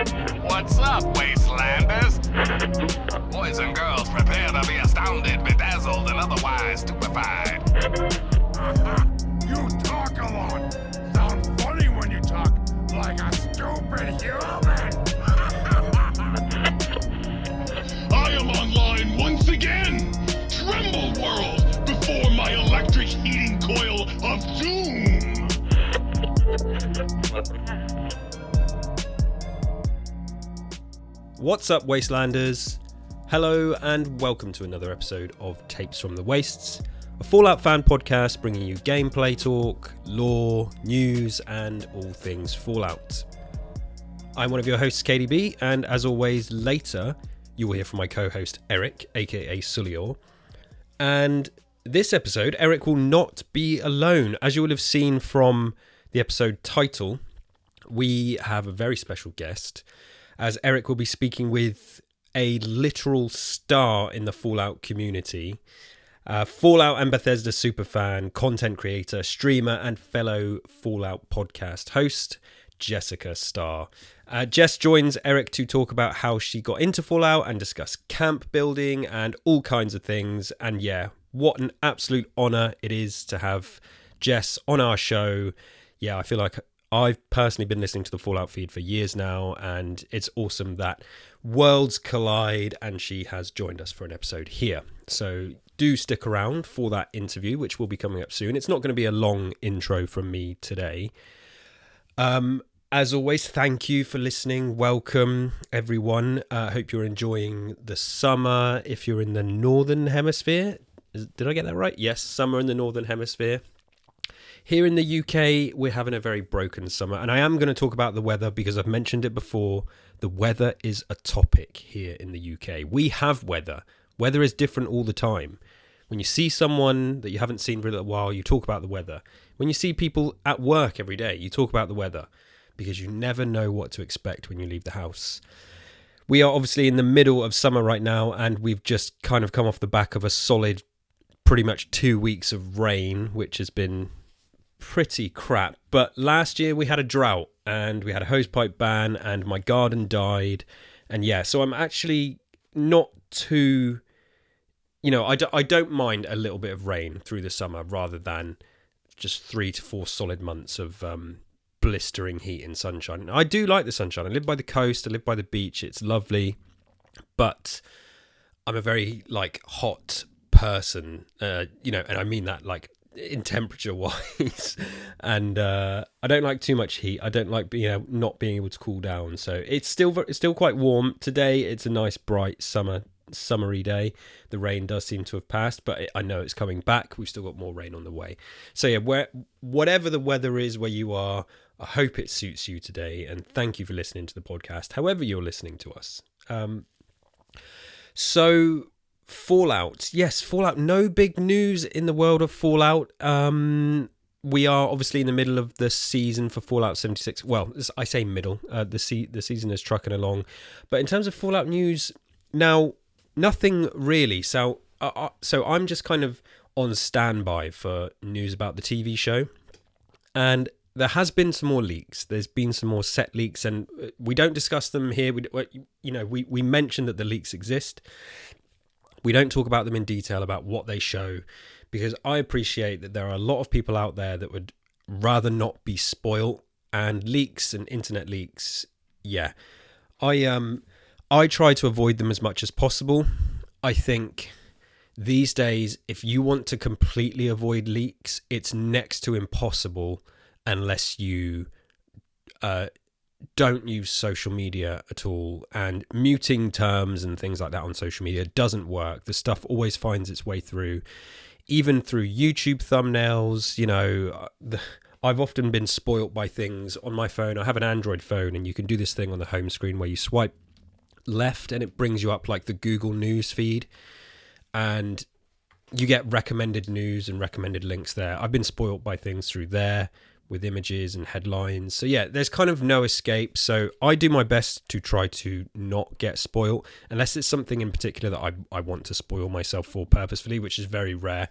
What's up, Wastelanders? Boys and girls, prepare to be astounded, bedazzled, and otherwise stupefied. You talk a lot. Sound funny when you talk like a stupid human. I am online once again. Tremble, world, before my electric heating coil of doom. What's up, Wastelanders? Hello and welcome to another episode of Tapes from the Wastes, a Fallout fan podcast bringing you gameplay talk, lore, news, and all things Fallout. I'm one of your hosts, KDB, and as always, later you will hear from my co-host Eric, aka Sulior. And this episode, Eric will not be alone. As you will have seen from the episode title, we have a very special guest, as Eric will be speaking with a literal star in the Fallout community. Fallout and Bethesda superfan, content creator, streamer, and fellow Fallout podcast host, Jessica Starr. Jess joins Eric to talk about how she got into Fallout and discuss camp building and all kinds of things. And yeah, what an absolute honour it is to have Jess on our show. Yeah, I feel like I've personally been listening to the Fallout feed for years now, and it's awesome that worlds collide and she has joined us for an episode here. So do stick around for that interview, which will be coming up soon. It's not going to be a long intro from me today. As always, thank you for listening. Welcome, everyone. I hope you're enjoying the summer. If you're in the Northern Hemisphere, did I get that right? Yes, summer in the Northern Hemisphere. Here in the UK, we're having a very broken summer, and I am going to talk about the weather because I've mentioned it before. The weather is a topic here in the UK. We have weather. Weather is different all the time. When you see someone that you haven't seen for a little while, you talk about the weather. When you see people at work every day, you talk about the weather because you never know what to expect when you leave the house. We are obviously in the middle of summer right now, and we've just kind of come off the back of a solid, pretty much 2 weeks of rain, which has been pretty crap. But last year we had a drought and we had a hosepipe ban and my garden died. And yeah, so I'm actually not too, I don't mind a little bit of rain through the summer rather than just 3 to 4 solid months of blistering heat and sunshine. I do like the sunshine. I live by the coast, I live by the beach, it's lovely, but I'm a very hot person, and I mean that in temperature wise, and I don't like too much heat. I don't like not being able to cool down. So it's still quite warm today. It's a nice bright summery day. The rain does seem to have passed, but I know it's coming back. We've still got more rain on the way. So yeah, whatever the weather is where you are, I hope it suits you today, and thank you for listening to the podcast however you're listening to us. So Fallout. Yes, Fallout. No big news in the world of Fallout. We are obviously in the middle of the season for Fallout 76. Well, I say middle. The season is trucking along. But in terms of Fallout news, now, nothing really. So I'm just kind of on standby for news about the TV show. And there has been some more leaks. There's been some more set leaks, and we don't discuss them here. We mention that the leaks exist. We don't talk about them in detail about what they show, because I appreciate that there are a lot of people out there that would rather not be spoilt, and leaks and internet leaks, yeah. I try to avoid them as much as possible. I think these days, if you want to completely avoid leaks, it's next to impossible unless you don't use social media at all, and muting terms and things like that on social media doesn't work. The stuff always finds its way through, even through YouTube thumbnails. I've often been spoilt by things on my phone. I have an Android phone, and you can do this thing on the home screen where you swipe left and it brings you up like the Google News feed, and you get recommended news and recommended links there. I've been spoilt by things through there with images and headlines. So yeah, there's kind of no escape. So I do my best to try to not get spoiled, unless it's something in particular that I want to spoil myself for purposefully, which is very rare.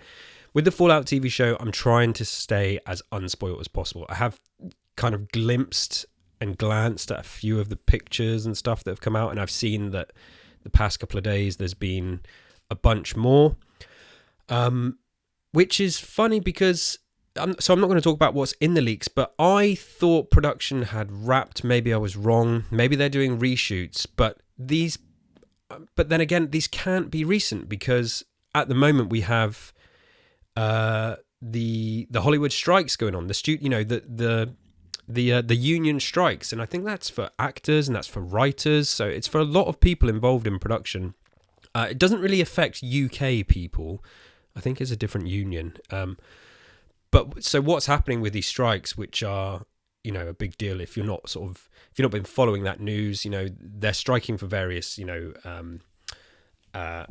With the Fallout TV show, I'm trying to stay as unspoiled as possible. I have kind of glimpsed and glanced at a few of the pictures and stuff that have come out, and I've seen that the past couple of days there's been a bunch more, which is funny because I'm not going to talk about what's in the leaks, but I thought production had wrapped. Maybe I was wrong. Maybe they're doing reshoots, but then again, these can't be recent because at the moment we have the Hollywood strikes going on. The union strikes, and I think that's for actors and that's for writers. So it's for a lot of people involved in production. It doesn't really affect UK people. I think it's a different union. But so what's happening with these strikes, which are, a big deal if you've not been following that news, they're striking for various,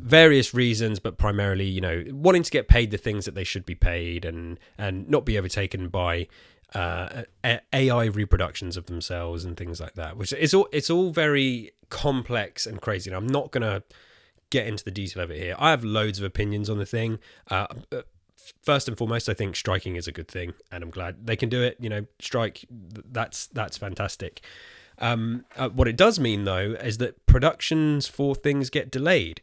various reasons, but primarily, wanting to get paid the things that they should be paid and not be overtaken by AI reproductions of themselves and things like that, which it's all very complex and crazy. And I'm not going to get into the detail of it here. I have loads of opinions on the thing. First and foremost, I think striking is a good thing, and I'm glad they can do it. Strike, that's fantastic. What it does mean, though, is that productions for things get delayed.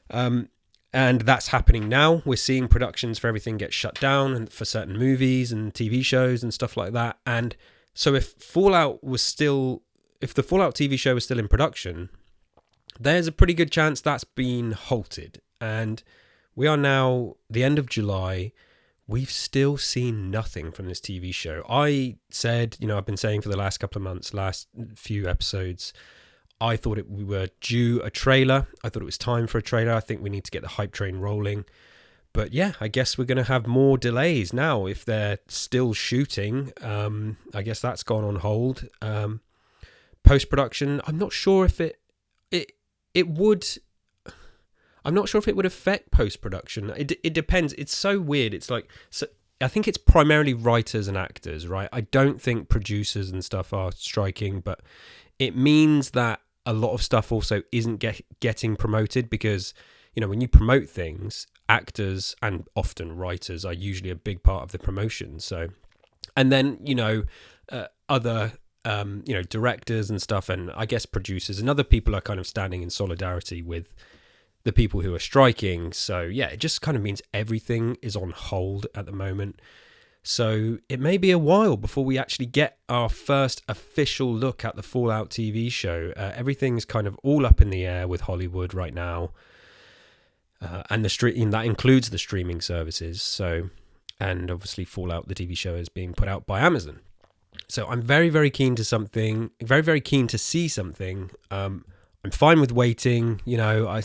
And that's happening now. We're seeing productions for everything get shut down, and for certain movies and TV shows and stuff like that. And so if the Fallout TV show was still in production, there's a pretty good chance that's been halted. And we are now the end of July. We've still seen nothing from this TV show. I said, I've been saying for the last couple of months, last few episodes, I thought we were due a trailer. I thought it was time for a trailer. I think we need to get the hype train rolling. But yeah, I guess we're going to have more delays now. If they're still shooting, I guess that's gone on hold. Post-production, I'm not sure if it would... I'm not sure if it would affect post-production. It depends. It's so weird. It's like, I think it's primarily writers and actors, right? I don't think producers and stuff are striking, but it means that a lot of stuff also isn't getting promoted because, when you promote things, actors and often writers are usually a big part of the promotion. So, and then, other, directors and stuff, and I guess producers and other people are kind of standing in solidarity with the people who are striking. So yeah, it just kind of means everything is on hold at the moment. So it may be a while before we actually get our first official look at the Fallout TV show. Everything's kind of all up in the air with Hollywood right now. And that includes the streaming services. So, and obviously Fallout, the TV show, is being put out by Amazon. So I'm very, very keen to see something. I'm fine with waiting, I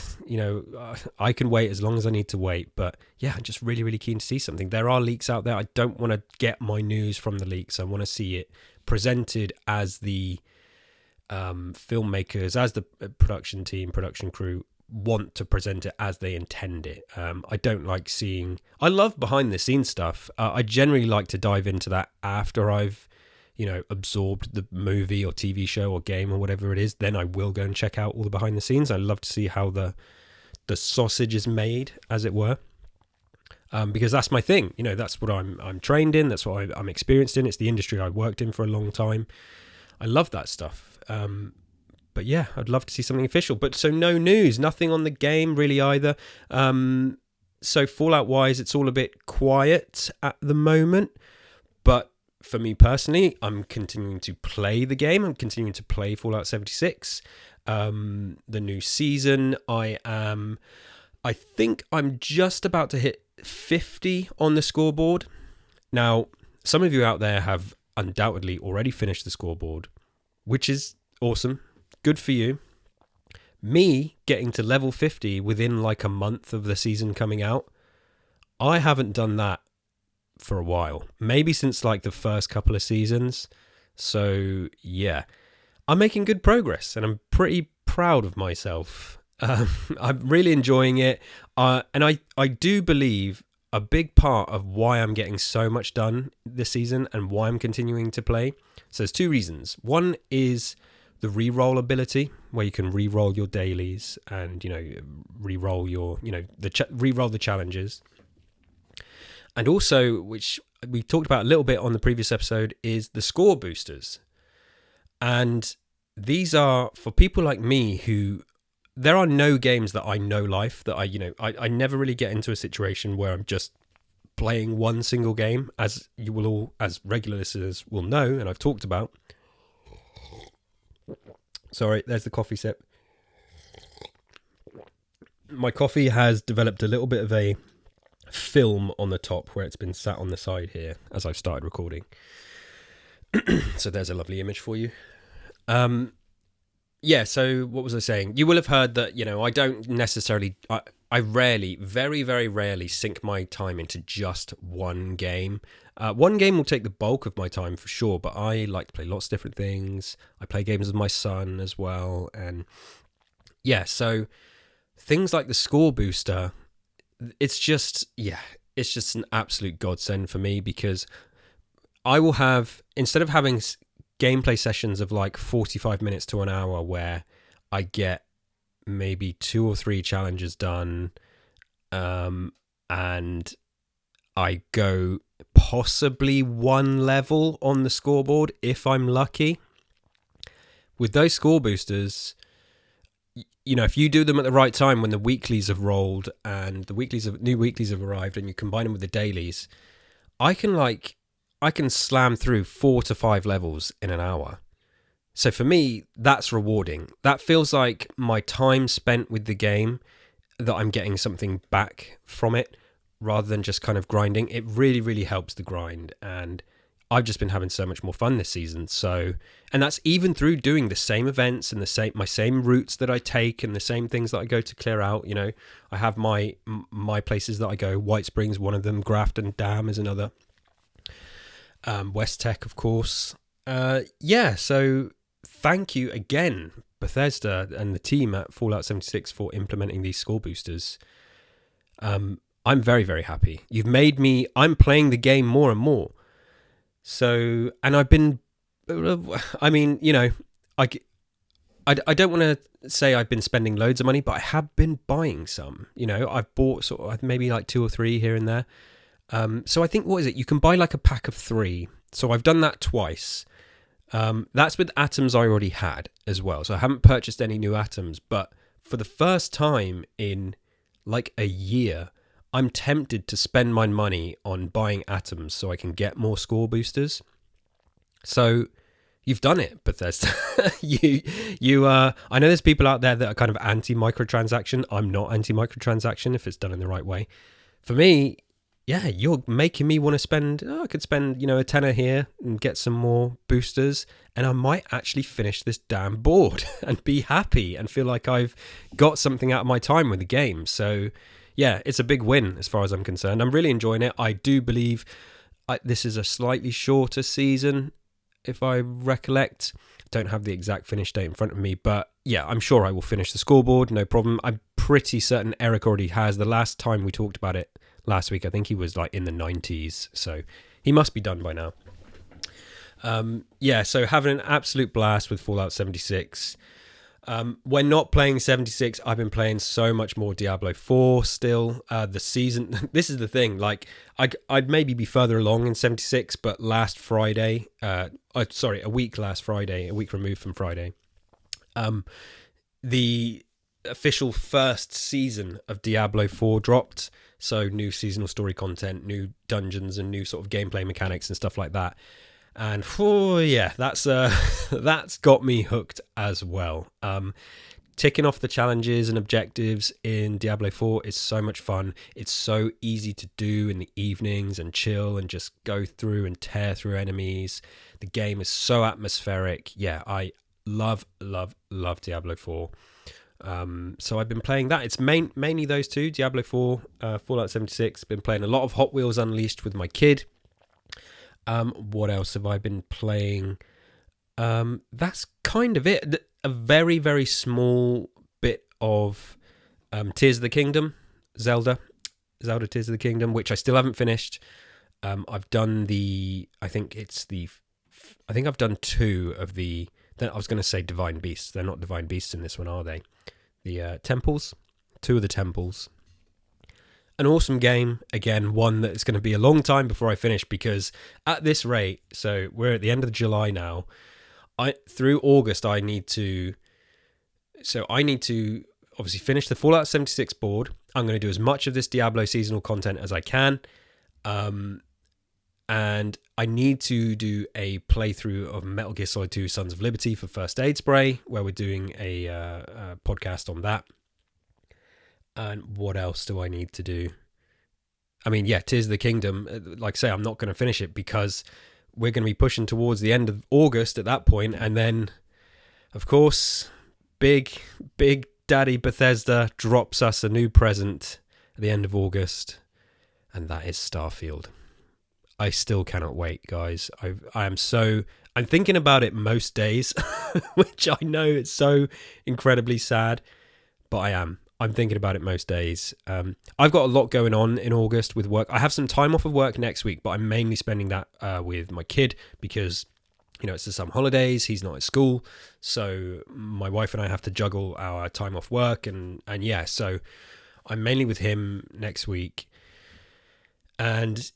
can wait as long as I need to wait. But yeah, I'm just really, really keen to see something. There are leaks out there. I don't want to get my news from the leaks. I want to see it presented as the filmmakers, as the production team, production crew want to present it as they intend it. I don't like I love behind the scenes stuff. I generally like to dive into that after I've absorbed the movie or TV show or game or whatever it is. Then I will go and check out all the behind the scenes. I love to see how the sausage is made, as it were, because that's my thing. That's what I'm trained in. That's what I'm experienced in. It's the industry I worked in for a long time. I love that stuff. But yeah, I'd love to see something official. But so no news, nothing on the game really either. So Fallout wise, it's all a bit quiet at the moment. But for me personally, I'm continuing to play the game. I'm continuing to play Fallout 76. The new season, I think I'm just about to hit 50 on the scoreboard. Now, some of you out there have undoubtedly already finished the scoreboard, which is awesome. Good for you. Me getting to level 50 within like a month of the season coming out, I haven't done that for a while, maybe since like the first couple of seasons. So yeah, I'm making good progress and I'm pretty proud of myself. I'm really enjoying it, and I do believe a big part of why I'm getting so much done this season and why I'm continuing to play. So there's two reasons. One is the re-roll ability, where you can re-roll your dailies and re-roll your re-roll the challenges. And also, which we talked about a little bit on the previous episode, is the score boosters. And these are for people like me who, there are no games that I know life, that I never really get into a situation where I'm just playing one single game, as you will all, as regular listeners will know, and I've talked about. Sorry, there's the coffee sip. My coffee has developed a little bit of a film on the top where it's been sat on the side here as I've started recording. So there's a lovely image for you. Yeah, so what was I saying? You will have heard that, I don't necessarily, I rarely, very, very rarely sink my time into just one game. One game will take the bulk of my time for sure, but I like to play lots of different things. I play games with my son as well. And yeah, so things like the score booster, it's just an absolute godsend for me, because I will have, instead of having gameplay sessions of like 45 minutes to an hour where I get maybe 2 or 3 challenges done, and I go possibly 1 level on the scoreboard if I'm lucky. With those score boosters, if you do them at the right time when the weeklies have rolled and new weeklies have arrived, and you combine them with the dailies, I can slam through 4 to 5 levels in an hour. So for me, that's rewarding. That feels like my time spent with the game, that I'm getting something back from it rather than just kind of grinding. It really, really helps the grind. And I've just been having so much more fun this season. So, and that's even through doing the same events and my same routes that I take and the same things that I go to clear out. I have my places that I go. White Springs, one of them. Grafton Dam is another. West Tech, of course. So thank you again, Bethesda and the team at Fallout 76 for implementing these score boosters. I'm very, very happy. You've made me, I'm playing the game more and more. So, and I've been, I don't want to say I've been spending loads of money, but I have been buying some. I've bought sort of maybe like 2 or 3 here and there. So I think, what is it? You can buy like a pack of 3. So I've done that twice. That's with atoms I already had as well. So I haven't purchased any new atoms, but for the first time in like a year, I'm tempted to spend my money on buying atoms so I can get more score boosters. So you've done it, Bethesda. I know there's people out there that are kind of anti-microtransaction. I'm not anti-microtransaction if it's done in the right way. For me, yeah, you're making me want to spend, I could spend, a tenner here and get some more boosters, and I might actually finish this damn board and be happy and feel like I've got something out of my time with the game. So yeah, it's a big win as far as I'm concerned. I'm really enjoying it. I do believe this is a slightly shorter season, if I recollect. Don't have the exact finish date in front of me, but yeah, I'm sure I will finish the scoreboard, no problem. I'm pretty certain Eric already has. The last time we talked about it last week, I think he was like in the 90s, so he must be done by now. So having an absolute blast with Fallout 76. When not playing 76, I've been playing so much more Diablo 4 still. The season, this is the thing, like I'd maybe be further along in 76, but last Friday, a week removed from Friday, the official first season of Diablo 4 dropped. So new seasonal story content, new dungeons, and new sort of gameplay mechanics and stuff like that. And that's got me hooked as well. Ticking off the challenges and objectives in Diablo 4 is so much fun. It's so easy to do in the evenings and chill and just go through and tear through enemies. The game is so atmospheric. Yeah, I love Diablo 4. So I've been playing that. It's mainly those two, Diablo 4, Fallout 76. Been playing a lot of Hot Wheels Unleashed with my kid. What else have I been playing? That's kind of it. A very, very small bit of Tears of the Kingdom, Zelda Tears of the Kingdom, which I still haven't finished. I've done I think I've done 2 of the, then I was going to say Divine Beasts. They're not Divine Beasts in this one, are they? The temples, 2 of the temples. An awesome game. Again, one that it's going to be a long time before I finish, because at this rate, so we're at the end of July now, through August, I need to obviously finish the Fallout 76 board. I'm going to do as much of this Diablo seasonal content as I can. And I need to do a playthrough of Metal Gear Solid 2 Sons of Liberty for First Aid Spray, where we're doing a podcast on that. And what else do I need to do? I mean, yeah, Tears of the Kingdom. Like I say, I'm not going to finish it because we're going to be pushing towards the end of August at that point. And then, of course, big Daddy Bethesda drops us a new present at the end of August. And that is Starfield. I still cannot wait, guys. I'm thinking about it most days, which I know it's so incredibly sad, but I'm thinking about it most days. I've got a lot going on in August with work. I have some time off of work next week, but I'm mainly spending that with my kid because, it's the summer holidays. He's not at school. So my wife and I have to juggle our time off work. And yeah, so I'm mainly with him next week. And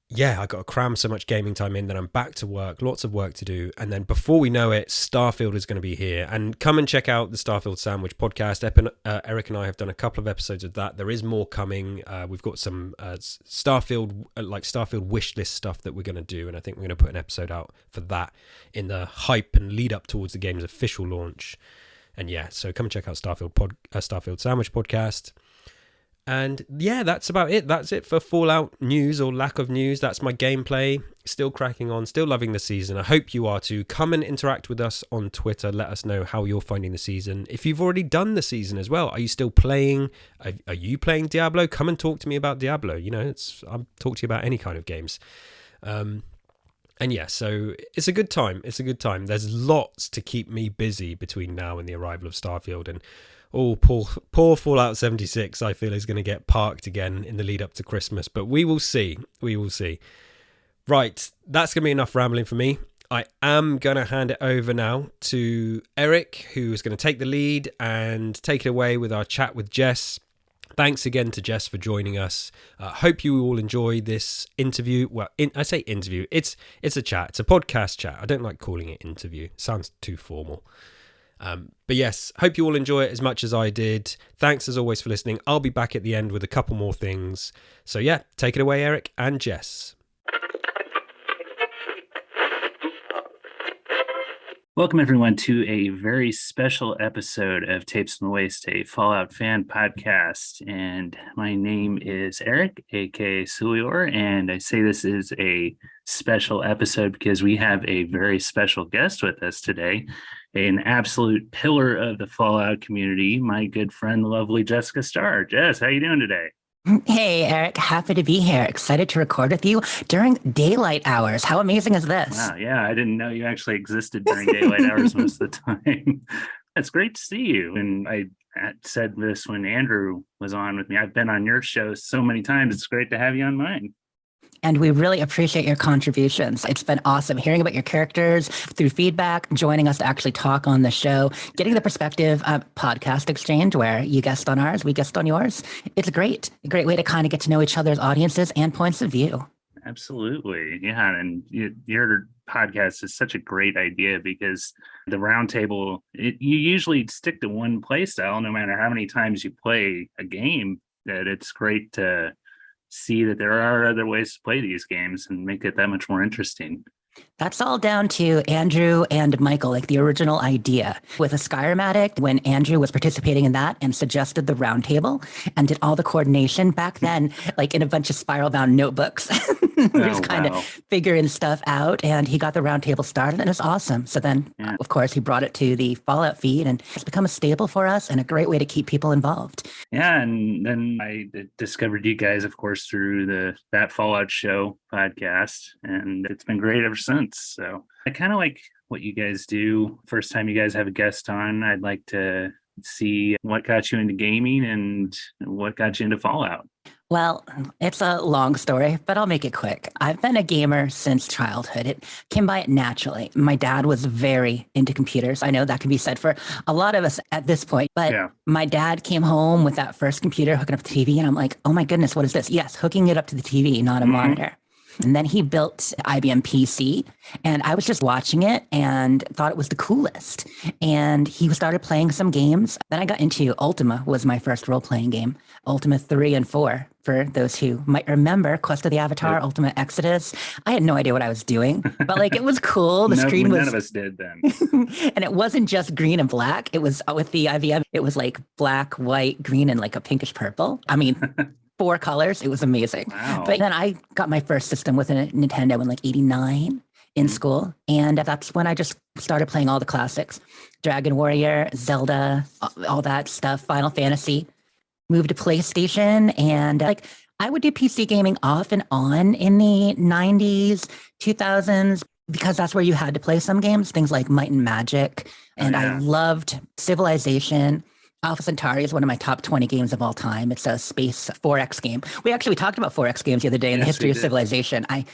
yeah, I got to cram so much gaming time in that I'm back to work, lots of work to do. And then before we know it, Starfield is going to be here. And come and check out the Starfield Sandwich podcast. Eric and I have done a couple of episodes of that. There is more coming. We've got some Starfield wish list stuff that we're going to do. And I think we're going to put an episode out for that in the hype and lead up towards the game's official launch. And yeah, so come and check out Starfield Sandwich podcast. And yeah, that's about it. That's it for Fallout news or lack of news. That's my gameplay. Still cracking on, still loving the season. I hope you are too. Come and interact with us on Twitter. Let us know how you're finding the season. If you've already done the season as well, are you still playing? Are you playing Diablo? Come and talk to me about Diablo. I'll talk to you about any kind of games. And yeah, so it's a good time. There's lots to keep me busy between now and the arrival of Starfield. And poor Fallout 76, I feel, is going to get parked again in the lead up to Christmas. But we will see. Right, that's going to be enough rambling for me. I am going to hand it over now to Eric, who is going to take the lead and take it away with our chat with Jess. Thanks again to Jess for joining us. Hope you all enjoy this interview. Well, I say interview. It's a chat. It's a podcast chat. I don't like calling it interview. It sounds too formal. But yes, hope you all enjoy it as much as I did. Thanks as always for listening. I'll be back at the end with a couple more things. So yeah, take it away, Eric and Jess. Welcome everyone to a very special episode of Tapes from the Waste, a Fallout fan podcast. And my name is Eric, aka Sulior, and I say this is a special episode because we have a very special guest with us today. An absolute pillar of the Fallout community, my good friend, the lovely Jessica Starr. Jess, how you doing today? Hey, Eric. Happy to be here. Excited to record with you during daylight hours. How amazing is this? Wow, yeah, I didn't know you actually existed during daylight hours most of the time. It's great to see you. And I said this when Andrew was on with me. I've been on your show so many times. It's great to have you on mine. And we really appreciate your contributions. It's been awesome hearing about your characters through feedback, joining us to actually talk on the show, getting the perspective podcast exchange where you guest on ours, we guest on yours. It's a great way to kind of get to know each other's audiences and points of view. Absolutely. Yeah. And your podcast is such a great idea because the roundtable, you usually stick to one play style no matter how many times you play a game. That it's great to see that there are other ways to play these games and make it that much more interesting. That's all down to Andrew and Michael, like the original idea. With a Skyrim Addict, when Andrew was participating in that and suggested the roundtable and did all the coordination back then, like in a bunch of spiral-bound notebooks. We were just kind of figuring stuff out, and he got the roundtable started, and it was awesome. So then, of course, he brought it to the Fallout feed, and it's become a staple for us and a great way to keep people involved. Yeah, and then I discovered you guys, of course, through That Fallout Show podcast, and it's been great ever since. So I kind of like what you guys do. First time you guys have a guest on, I'd like to see what got you into gaming and what got you into Fallout. Well, it's a long story, but I'll make it quick. I've been a gamer since childhood. It came by it naturally. My dad was very into computers. I know that can be said for a lot of us at this point, but my dad came home with that first computer hooking up to the TV, and I'm like, oh my goodness, what is this? Yes, hooking it up to the TV, not a monitor. And then he built IBM PC, and I was just watching it and thought it was the coolest. And he started playing some games. Then I got into Ultima, was my first role-playing game. Ultima 3 and 4, for those who might remember, Quest of the Avatar, Yep. Ultima Exodus. I had no idea what I was doing, but like it was cool. The screen was... None of us did then. And it wasn't just green and black. It was with the IVM. It was like black, white, green, and like a pinkish purple. I mean, 4 colors. It was amazing. Wow. But then I got my first system with a Nintendo in like 89 in school. And that's when I just started playing all the classics. Dragon Warrior, Zelda, all that stuff, Final Fantasy. Moved to PlayStation, and like I would do PC gaming off and on in the 90s, 2000s, because that's where you had to play some games, things like Might and Magic. And I loved Civilization. Alpha Centauri is one of my top 20 games of all time. It's a space 4X game. We talked about 4X games the other day in the history of civilization. I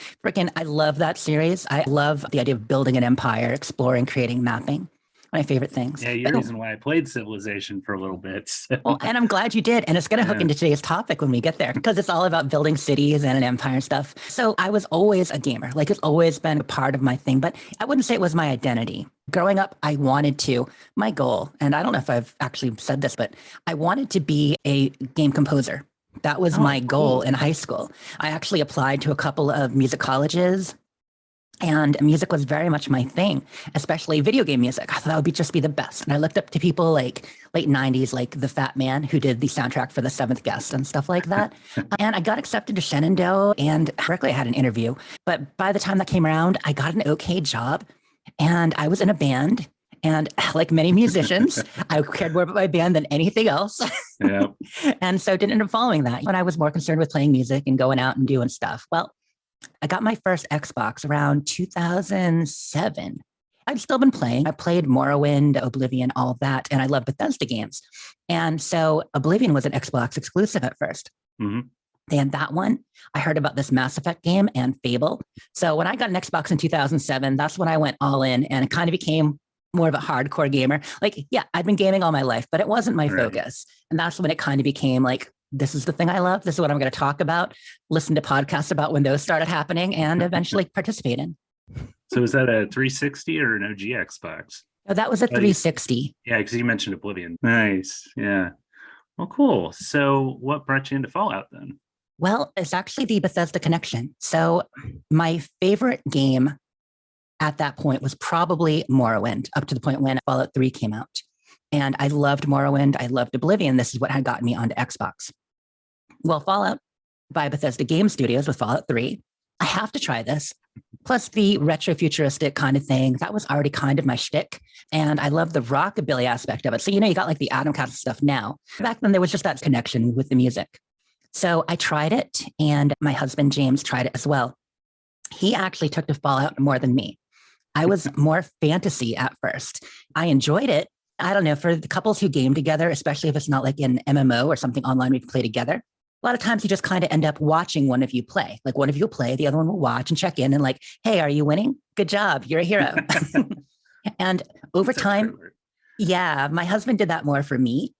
love that series. I love the idea of building an empire, exploring, creating, mapping. My favorite things. Yeah, you're the reason why I played Civilization for a little bit. So. Well, and I'm glad you did. And it's going to hook into today's topic when we get there, because it's all about building cities and an empire and stuff. So I was always a gamer. Like it's always been a part of my thing, but I wouldn't say it was my identity. Growing up, I wanted to, my goal, and I don't know if I've actually said this, but I wanted to be a game composer. That was my goal in high school. I actually applied to a couple of music colleges. And music was very much my thing, especially video game music. I thought that would just be the best. And I looked up to people like late 90s, like the Fat Man who did the soundtrack for The Seventh Guest and stuff like that. And I got accepted to Shenandoah, and correctly, I had an interview. But by the time that came around, I got an okay job, and I was in a band. And like many musicians, I cared more about my band than anything else. Yeah. And so didn't end up following that. When I was more concerned with playing music and going out and doing stuff. Well, I got my first Xbox around 2007. I've still been playing. I played Morrowind, Oblivion, all of that, and I love Bethesda games. And so Oblivion was an Xbox exclusive at first. Mm-hmm. And that one, I heard about this Mass Effect game and Fable. So when I got an Xbox in 2007, that's when I went all in and it kind of became more of a hardcore gamer. Like, yeah, I've been gaming all my life, but it wasn't my focus. And that's when it kind of became like, this is the thing I love. This is what I'm going to talk about, listen to podcasts about when those started happening, and eventually participate in. So is that a 360 or an OG Xbox? No, that was a 360. Yeah, because you mentioned Oblivion. Nice. Yeah. Well, cool. So what brought you into Fallout then? Well, it's actually the Bethesda connection. So my favorite game at that point was probably Morrowind, up to the point when Fallout 3 came out. And I loved Morrowind. I loved Oblivion. This is what had gotten me onto Xbox. Well, Fallout by Bethesda Game Studios with Fallout 3. I have to try this. Plus the retro futuristic kind of thing. That was already kind of my shtick. And I love the rockabilly aspect of it. So, you got like the Atom Castle stuff now. Back then, there was just that connection with the music. So I tried it, and my husband, James, tried it as well. He actually took to Fallout more than me. I was more fantasy at first. I enjoyed it. I don't know, for the couples who game together, especially if it's not like an MMO or something online we can play together, a lot of times you just kind of end up watching one of you play. Like one of you will play, the other one will watch and check in and like, hey, are you winning? Good job. You're a hero. And over time, yeah, my husband did that more for me.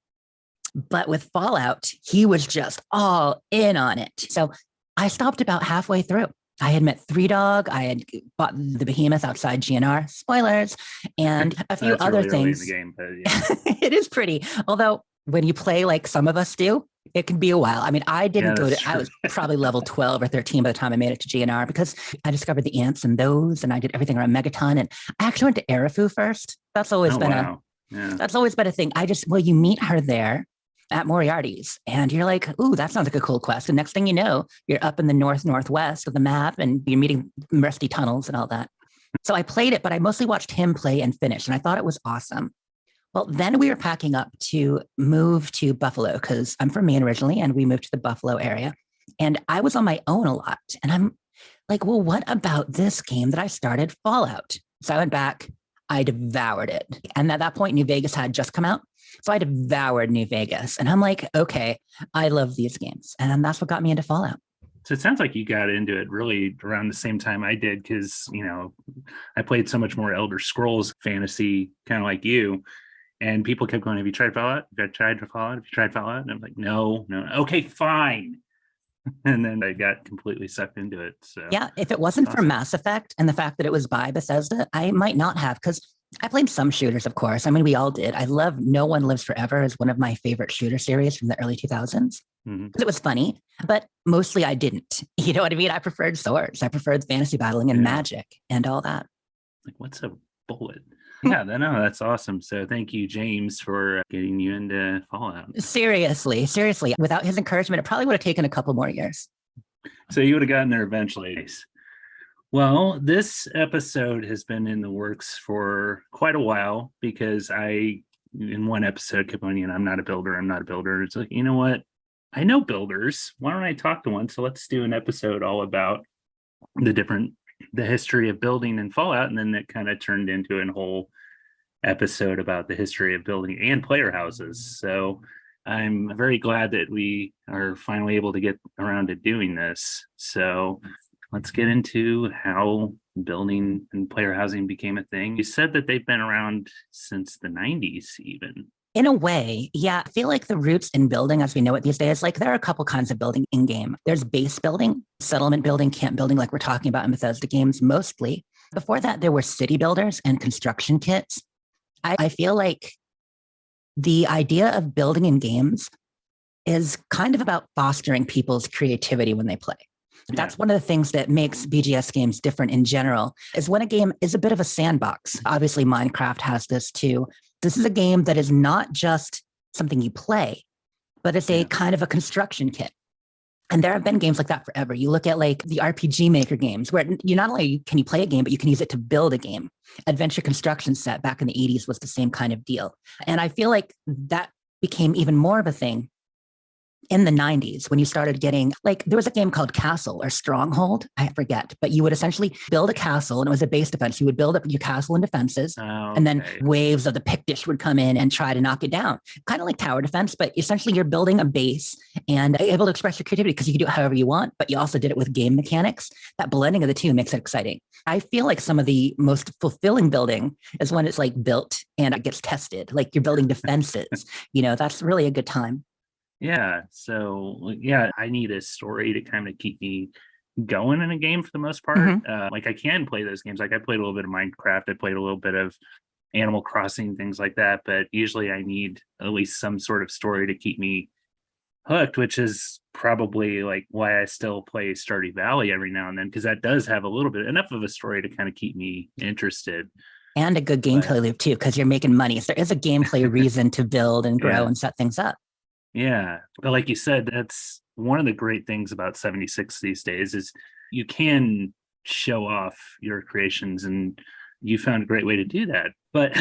But with Fallout, he was just all in on it. So I stopped about halfway through. I had met Three Dog. I had bought the Behemoth outside GNR. Spoilers. And a few other really things. Early in the game, but yeah. It is pretty. Although when you play like some of us do, it can be a while. I mean, I didn't go to, I was probably level 12 or 13 by the time I made it to GNR, because I discovered the ants and those, and I did everything around Megaton. And I actually went to Erifu first. That's always that's always been a thing. You meet her there at Moriarty's, and you're like, ooh, that sounds like a cool quest. And next thing you know, you're up in the northwest of the map, and you're meeting rusty tunnels and all that. So I played it, but I mostly watched him play and finish, and I thought it was awesome. Well, then we were packing up to move to Buffalo, because I'm from Maine originally, and we moved to the Buffalo area. And I was on my own a lot. And I'm like, well, what about this game that I started, Fallout? So I went back, I devoured it. And at that point, New Vegas had just come out. So I devoured New Vegas. And I'm like, okay, I love these games. And that's what got me into Fallout. So it sounds like you got into it really around the same time I did, because, I played so much more Elder Scrolls fantasy, kind of like you. And people kept going, have you tried Fallout? Have you tried Fallout? Have you tried Fallout? And I'm like, no. Okay, fine. and then I got completely sucked into it. So Yeah, if it wasn't for Mass Effect and the fact that it was by Bethesda, I might not have, because I played some shooters, of course. I mean, we all did. I love No One Lives Forever as one of my favorite shooter series from the early 2000s. It was funny, but mostly I didn't. You know what I mean? I preferred swords. I preferred fantasy battling and magic and all that. Like, what's a bullet? Yeah, no, that's awesome. So thank you, James, for getting you into Fallout. Seriously. Without his encouragement, it probably would have taken a couple more years. So you would have gotten there eventually. Well, this episode has been in the works for quite a while because I, in one episode, kept on, I'm not a builder. It's like, you know what? I know builders. Why don't I talk to one? So let's do an episode all about the history of building in Fallout. And then that kind of turned into a whole episode about the history of building and player houses. So I'm very glad that we are finally able to get around to doing this. So let's get into how building and player housing became a thing. You said that they've been around since the 90s even. In a way, yeah. I feel like the roots in building, as we know it these days, like there are a couple kinds of building in game. There's base building, settlement building, camp building, like we're talking about in Bethesda games mostly. Before that, there were city builders and construction kits. I feel like the idea of building in games is kind of about fostering people's creativity when they play. That's one of the things that makes BGS games different in general, is when a game is a bit of a sandbox. Obviously, Minecraft has this too. This is a game that is not just something you play, but it's a kind of a construction kit. And there have been games like that forever. You look at like the RPG Maker games, where you not only can you play a game, but you can use it to build a game. Adventure Construction Set back in the 80s was the same kind of deal. And I feel like that became even more of a thing in the 90s, when you started getting, like, there was a game called Castle or Stronghold, I forget, but you would essentially build a castle, and it was a base defense. You would build up your castle and defenses, and then waves of the Pictish would come in and try to knock it down. Kind of like tower defense, but essentially you're building a base and able to express your creativity because you can do it however you want, but you also did it with game mechanics. That blending of the two makes it exciting. I feel like some of the most fulfilling building is when it's like built and it gets tested, like you're building defenses. That's really a good time. Yeah. So, I need a story to kind of keep me going in a game for the most part. Like I can play those games. Like I played a little bit of Minecraft. I played a little bit of Animal Crossing, things like that. But usually I need at least some sort of story to keep me hooked, which is probably like why I still play Stardew Valley every now and then, because that does have a little bit enough of a story to kind of keep me interested. And a good gameplay loop too, because you're making money. So there is a gameplay reason to build and grow and set things up. Yeah. But like you said, that's one of the great things about 76 these days is you can show off your creations, and you found a great way to do that. But,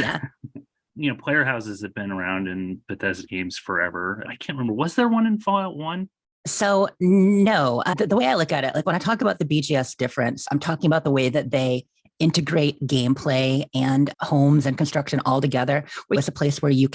player houses have been around in Bethesda games forever. I can't remember. Was there one in Fallout 1? So no, the way I look at it, like when I talk about the BGS difference, I'm talking about the way that they integrate gameplay and homes and construction all together. It's a place where you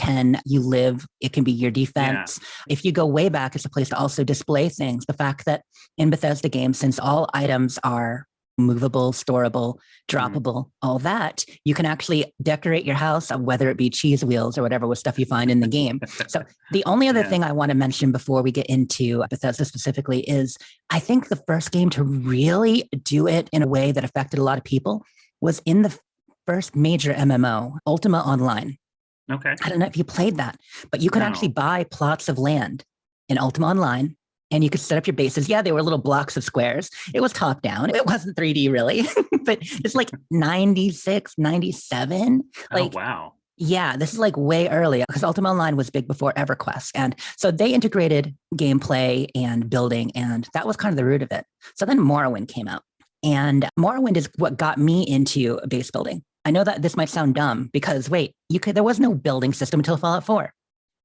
live. It can be your defense. If you go way back, it's a place to also display things. The fact that in Bethesda games, since all items are movable, storable, droppable, all that, you can actually decorate your house, whether it be cheese wheels or whatever with stuff you find in the game. So the only other thing I want to mention before we get into Bethesda specifically is I think the first game to really do it in a way that affected a lot of people was in the first major MMO, Ultima Online. Okay. I don't know if you played that, but you could actually buy plots of land in Ultima Online, and you could set up your bases. Yeah, they were little blocks of squares. It was top down. It wasn't 3D really, but it's like 96, 97. Like, oh, wow. Yeah, this is like way early because Ultima Online was big before EverQuest. And so they integrated gameplay and building, and that was kind of the root of it. So then Morrowind came out, and Morrowind is what got me into base building. I know that this might sound dumb because there was no building system until Fallout 4.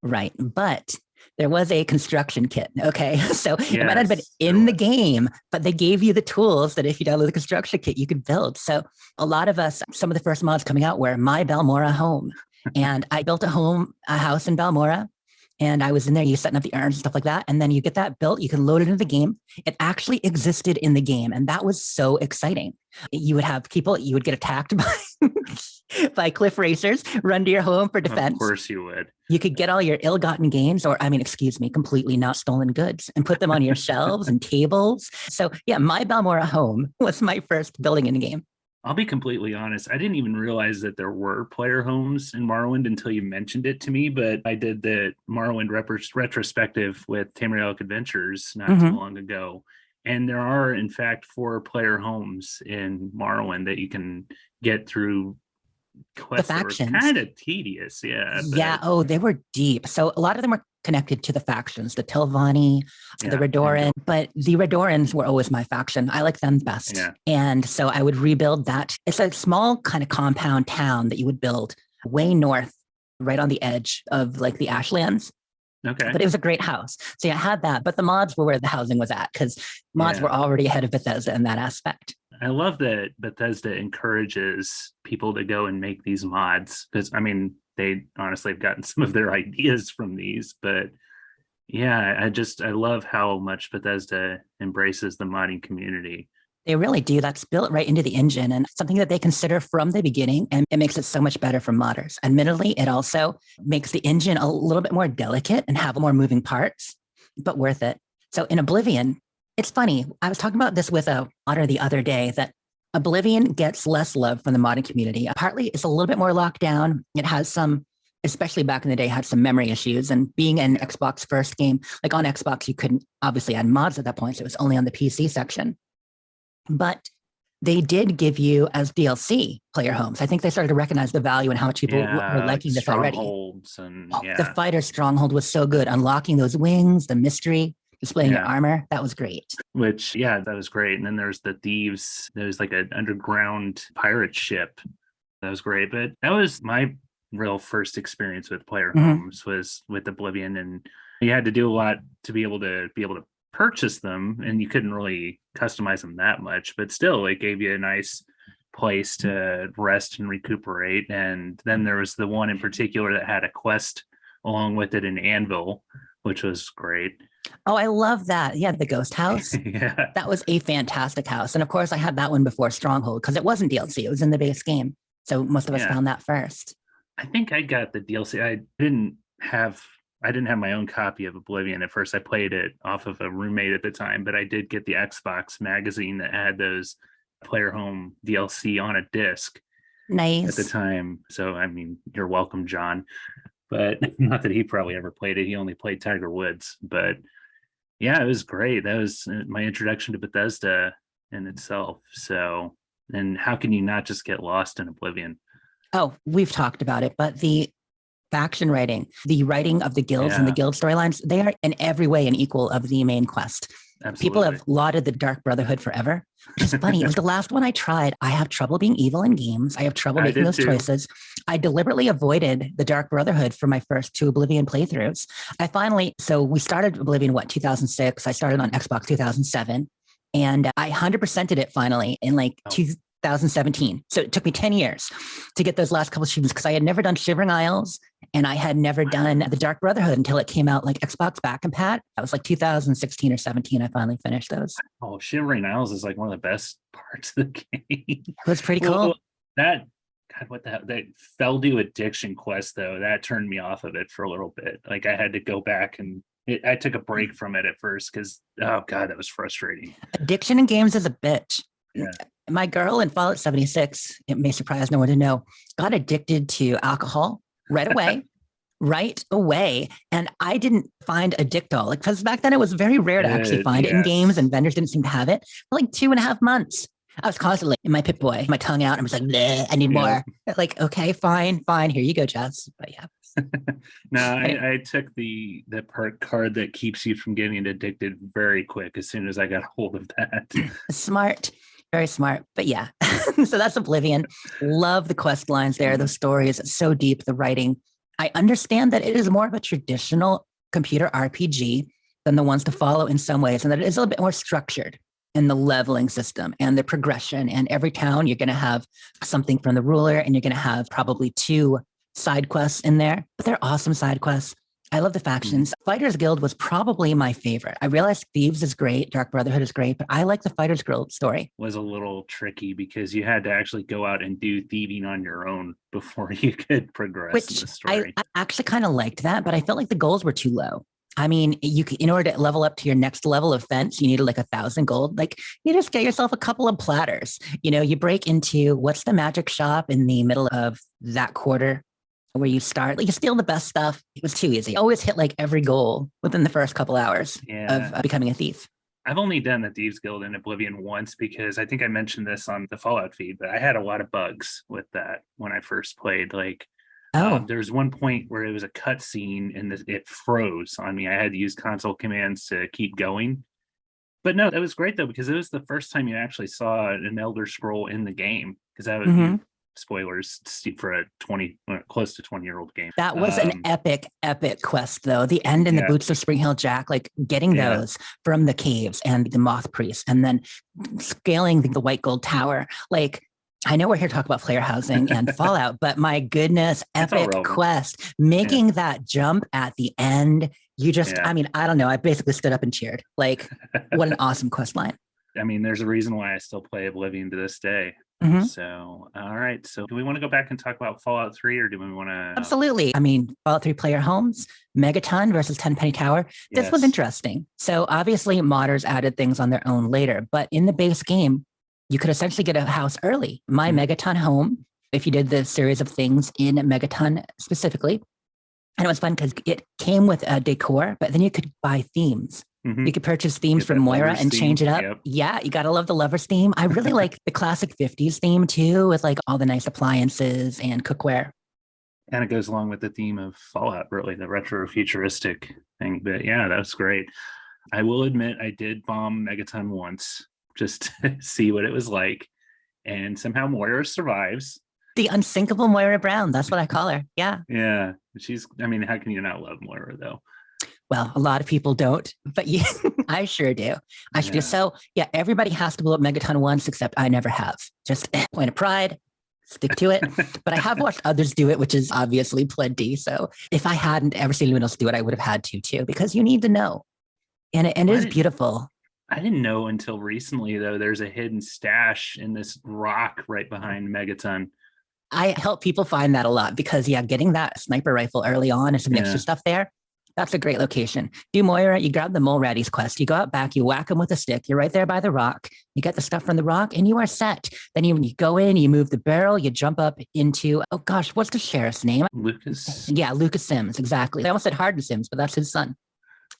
Right. But there was a construction kit. Okay. So it might not have been in the game, but they gave you the tools that if you download the construction kit, you could build. So a lot of us, some of the first mods coming out were My Balmora Home. And I built a house in Balmora, and I was in there, you setting up the urns and stuff like that. And then you get that built, you can load it into the game. It actually existed in the game. And that was so exciting. You would have people, you would get attacked by by cliff racers run to your home for Of defense. course you would. You could get all your ill-gotten gains, or excuse me, completely not stolen goods, and put them on your shelves and tables. So yeah, my Balmora home was my first building in the game. I'll be completely honest. I didn't even realize that there were player homes in Morrowind until you mentioned it to me. But I did the Morrowind retrospective with Tamrielic Adventures not too long ago. And there are, in fact, 4 player homes in Morrowind that you can get through quests that were kind of tedious. Yeah. Yeah. Oh, they were deep. So a lot of them were connected to the factions, the Tilvani, the Redoran, but the Redorans were always my faction. I like them best. Yeah. And so I would rebuild that. It's a small kind of compound town that you would build way north, right on the edge of like the Ashlands. Okay. But it was a great house. So yeah, I had that, but the mods were where the housing was at because mods were already ahead of Bethesda in that aspect. I love that Bethesda encourages people to go and make these mods because, they honestly have gotten some of their ideas from these. But yeah, I love how much Bethesda embraces the modding community. They really do. That's built right into the engine and something that they consider from the beginning. And it makes it so much better for modders. Admittedly, it also makes the engine a little bit more delicate and have more moving parts, but worth it. So in Oblivion, it's funny. I was talking about this with a modder the other day that Oblivion gets less love from the modding community. Partly it's a little bit more locked down. It has some, especially back in the day, had some memory issues. And being an Xbox first game, like on Xbox, you couldn't obviously add mods at that point. So it was only on the PC section. But they did give you as DLC player homes. I think they started to recognize the value and how much people were liking this already. And, the fighter stronghold was so good. Unlocking those wings, the mystery, displaying your armor. That was great. That was great. And then there's the thieves. There's like an underground pirate ship. That was great. But that was my real first experience with player homes was with Oblivion. And you had to do a lot to be able to purchase them, and you couldn't really customize them that much, but still it gave you a nice place to rest and recuperate. And then there was the one in particular that had a quest along with it in Anvil, which was great. Oh, I love that. Yeah, the ghost house. Yeah, that was a fantastic house. And of course I had that one before Stronghold because it wasn't DLC, it was in the base game, so most of us found that first. I think I got the DLC. I didn't have my own copy of Oblivion at first. I played it off of a roommate at the time, but I did get the Xbox magazine that had those player home DLC on a disc. Nice. At the time. So, you're welcome, John. But not that he probably ever played it. He only played Tiger Woods. But yeah, it was great. That was my introduction to Bethesda in itself. So, and how can you not just get lost in Oblivion? Oh, we've talked about it, but the faction writing, the writing of the guilds and the guild storylines, they are in every way an equal of the main quest. Absolutely. People have lauded the Dark Brotherhood forever, which is funny. It was the last one I tried. I have trouble being evil in games. I have trouble making those choices. I deliberately avoided the Dark Brotherhood for my first 2 Oblivion playthroughs. So we started Oblivion, 2006? I started on Xbox 2007. And I 100%ed it finally in 2017. So it took me 10 years to get those last couple of achievements because I had never done Shivering Isles and I had never done the Dark Brotherhood until it came out Xbox back and pat. That was 2016 or 17. I finally finished those. Oh, Shivering Isles is one of the best parts of the game. It was pretty cool. That Feldu addiction quest though, that turned me off of it for a little bit. I had to go back and I took a break from it at first because, oh God, that was frustrating. Addiction in games is a bitch. Yeah. My girl in Fallout 76, it may surprise no one to know, got addicted to alcohol right away. And I didn't find Addictol, because back then it was very rare to actually find it in games and vendors didn't seem to have it for 2.5 months. I was constantly in my Pip-Boy, my tongue out. I was I need more. Okay, fine. Here you go, Jess. But yeah. No, I took the part card that keeps you from getting addicted very quick as soon as I got hold of that. Smart. Very smart. But yeah, so that's Oblivion. Love the quest lines there. The story is so deep, the writing. I understand that it is more of a traditional computer RPG than the ones to follow in some ways, and that it is a little bit more structured in the leveling system and the progression. And every town, you're going to have something from the ruler, and you're going to have probably 2 side quests in there, but they're awesome side quests. I love the factions. Fighters Guild was probably my favorite. I realized Thieves is great, Dark Brotherhood is great, but I like the Fighters Guild story. Was a little tricky because you had to actually go out and do thieving on your own before you could progress in the Which story. I actually kind of liked that, but I felt like the goals were too low. I mean, in order to level up to your next level of fence, you needed like 1,000 gold. Like you just get yourself a couple of platters. You break into what's the magic shop in the middle of that quarter where you start. Like you steal the best stuff. It was too easy. Always hit like every goal within the first couple hours of becoming a thief. I've only done the Thieves Guild in Oblivion once because I think I mentioned this on the Fallout feed, but I had a lot of bugs with that when I first played. Like, there was one point where it was a cutscene and it froze on me. I had to use console commands to keep going. But no, that was great though, because it was the first time you actually saw an Elder Scroll in the game. Because that was spoilers for a close to 20-year-old game. That was an epic quest though. The end in the Boots of Spring Hill Jack, like getting those from the caves and the Moth Priest, and then scaling the White Gold Tower. Like, I know we're here to talk about player housing and Fallout, but my goodness, epic quest, making that jump at the end. You just, I mean, I don't know. I basically stood up and cheered. Like, what an awesome quest line. I mean, there's a reason why I still play Oblivion to this day. So, all right. So do we want to go back and talk about Fallout 3 or do we want to? Absolutely. I mean, Fallout 3 player homes, Megaton versus Tenpenny Tower. This was interesting. So obviously modders added things on their own later, but in the base game, you could essentially get a house early. My Megaton home, if you did the series of things in Megaton specifically, and it was fun because it came with a decor, but then you could buy themes. You could purchase themes from Moira and change it up. Yeah, you got to love the Lovers theme. I really like the classic 50s theme too, with like all the nice appliances and cookware. And it goes along with the theme of Fallout, really, the retro futuristic thing. But yeah, that was great. I will admit I did bomb Megaton once just to see what it was like. And somehow Moira survives. The unsinkable Moira Brown. That's what I call her. Yeah. Yeah. I mean, how can you not love Moira though? Well, a lot of people don't, but yeah, I sure do. I sure do. So yeah, everybody has to blow up Megaton once, except I never have. Just point of pride, stick to it. But I have watched others do it, which is obviously plenty. So if I hadn't ever seen anyone else do it, I would have had to too, because you need to know. And it is beautiful. I didn't know until recently, though, there's a hidden stash in this rock right behind Megaton. I help people find that a lot because, getting that sniper rifle early on and some extra stuff there, that's a great location. Do Moira, you grab the Mole Ratties quest, you go out back, you whack them with a stick, you're right there by the rock, you get the stuff from the rock, and you are set. Then you go in, you move the barrel, you jump up into, oh gosh, what's the sheriff's name? Lucas. Yeah, Lucas Sims, exactly. I almost said Hardin Sims, but that's his son.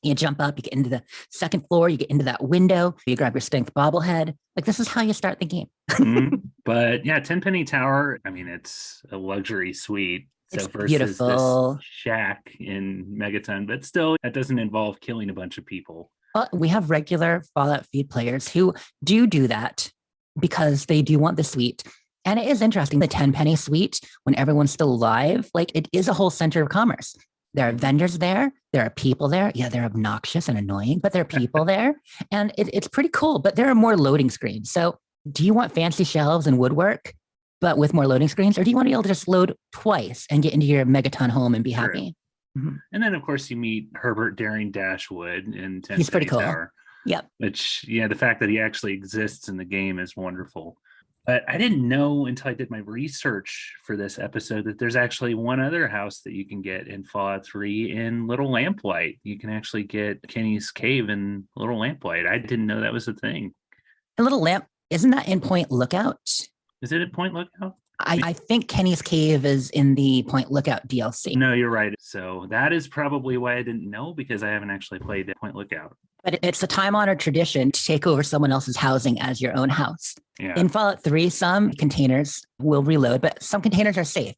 You jump up, you get into the second floor, you get into that window, you grab your strength bobblehead. Like, this is how you start the game. But yeah, Tenpenny Tower, I mean, it's a luxury suite. It's so versus beautiful. This shack in Megaton, but still, that doesn't involve killing a bunch of people. Well, we have regular Fallout feed players who do that because they do want the suite. And it is interesting, the Tenpenny suite, when everyone's still alive, like it is a whole center of commerce. There are vendors there. There are people there. Yeah, they're obnoxious and annoying, but there are people there. And it's pretty cool, but there are more loading screens. So do you want fancy shelves and woodwork, but with more loading screens? Or do you want to be able to just load twice and get into your Megaton home and be happy? And then, of course, you meet Herbert Daring Dashwood in Tenpenny He's pretty cool. Tower. Yep. Which, the fact that he actually exists in the game is wonderful. But I didn't know until I did my research for this episode that there's actually one other house that you can get in Fallout 3 in Little Lamplight. You can actually get Kenny's Cave in Little Lamplight. I didn't know that was a thing. A Little Lamp, isn't that in Point Lookout? Is it at Point Lookout? I think Kenny's Cave is in the Point Lookout DLC. No, you're right. So that is probably why I didn't know, because I haven't actually played at Point Lookout. But it's a time-honored tradition to take over someone else's housing as your own house. Yeah. In Fallout 3, some containers will reload, but some containers are safe.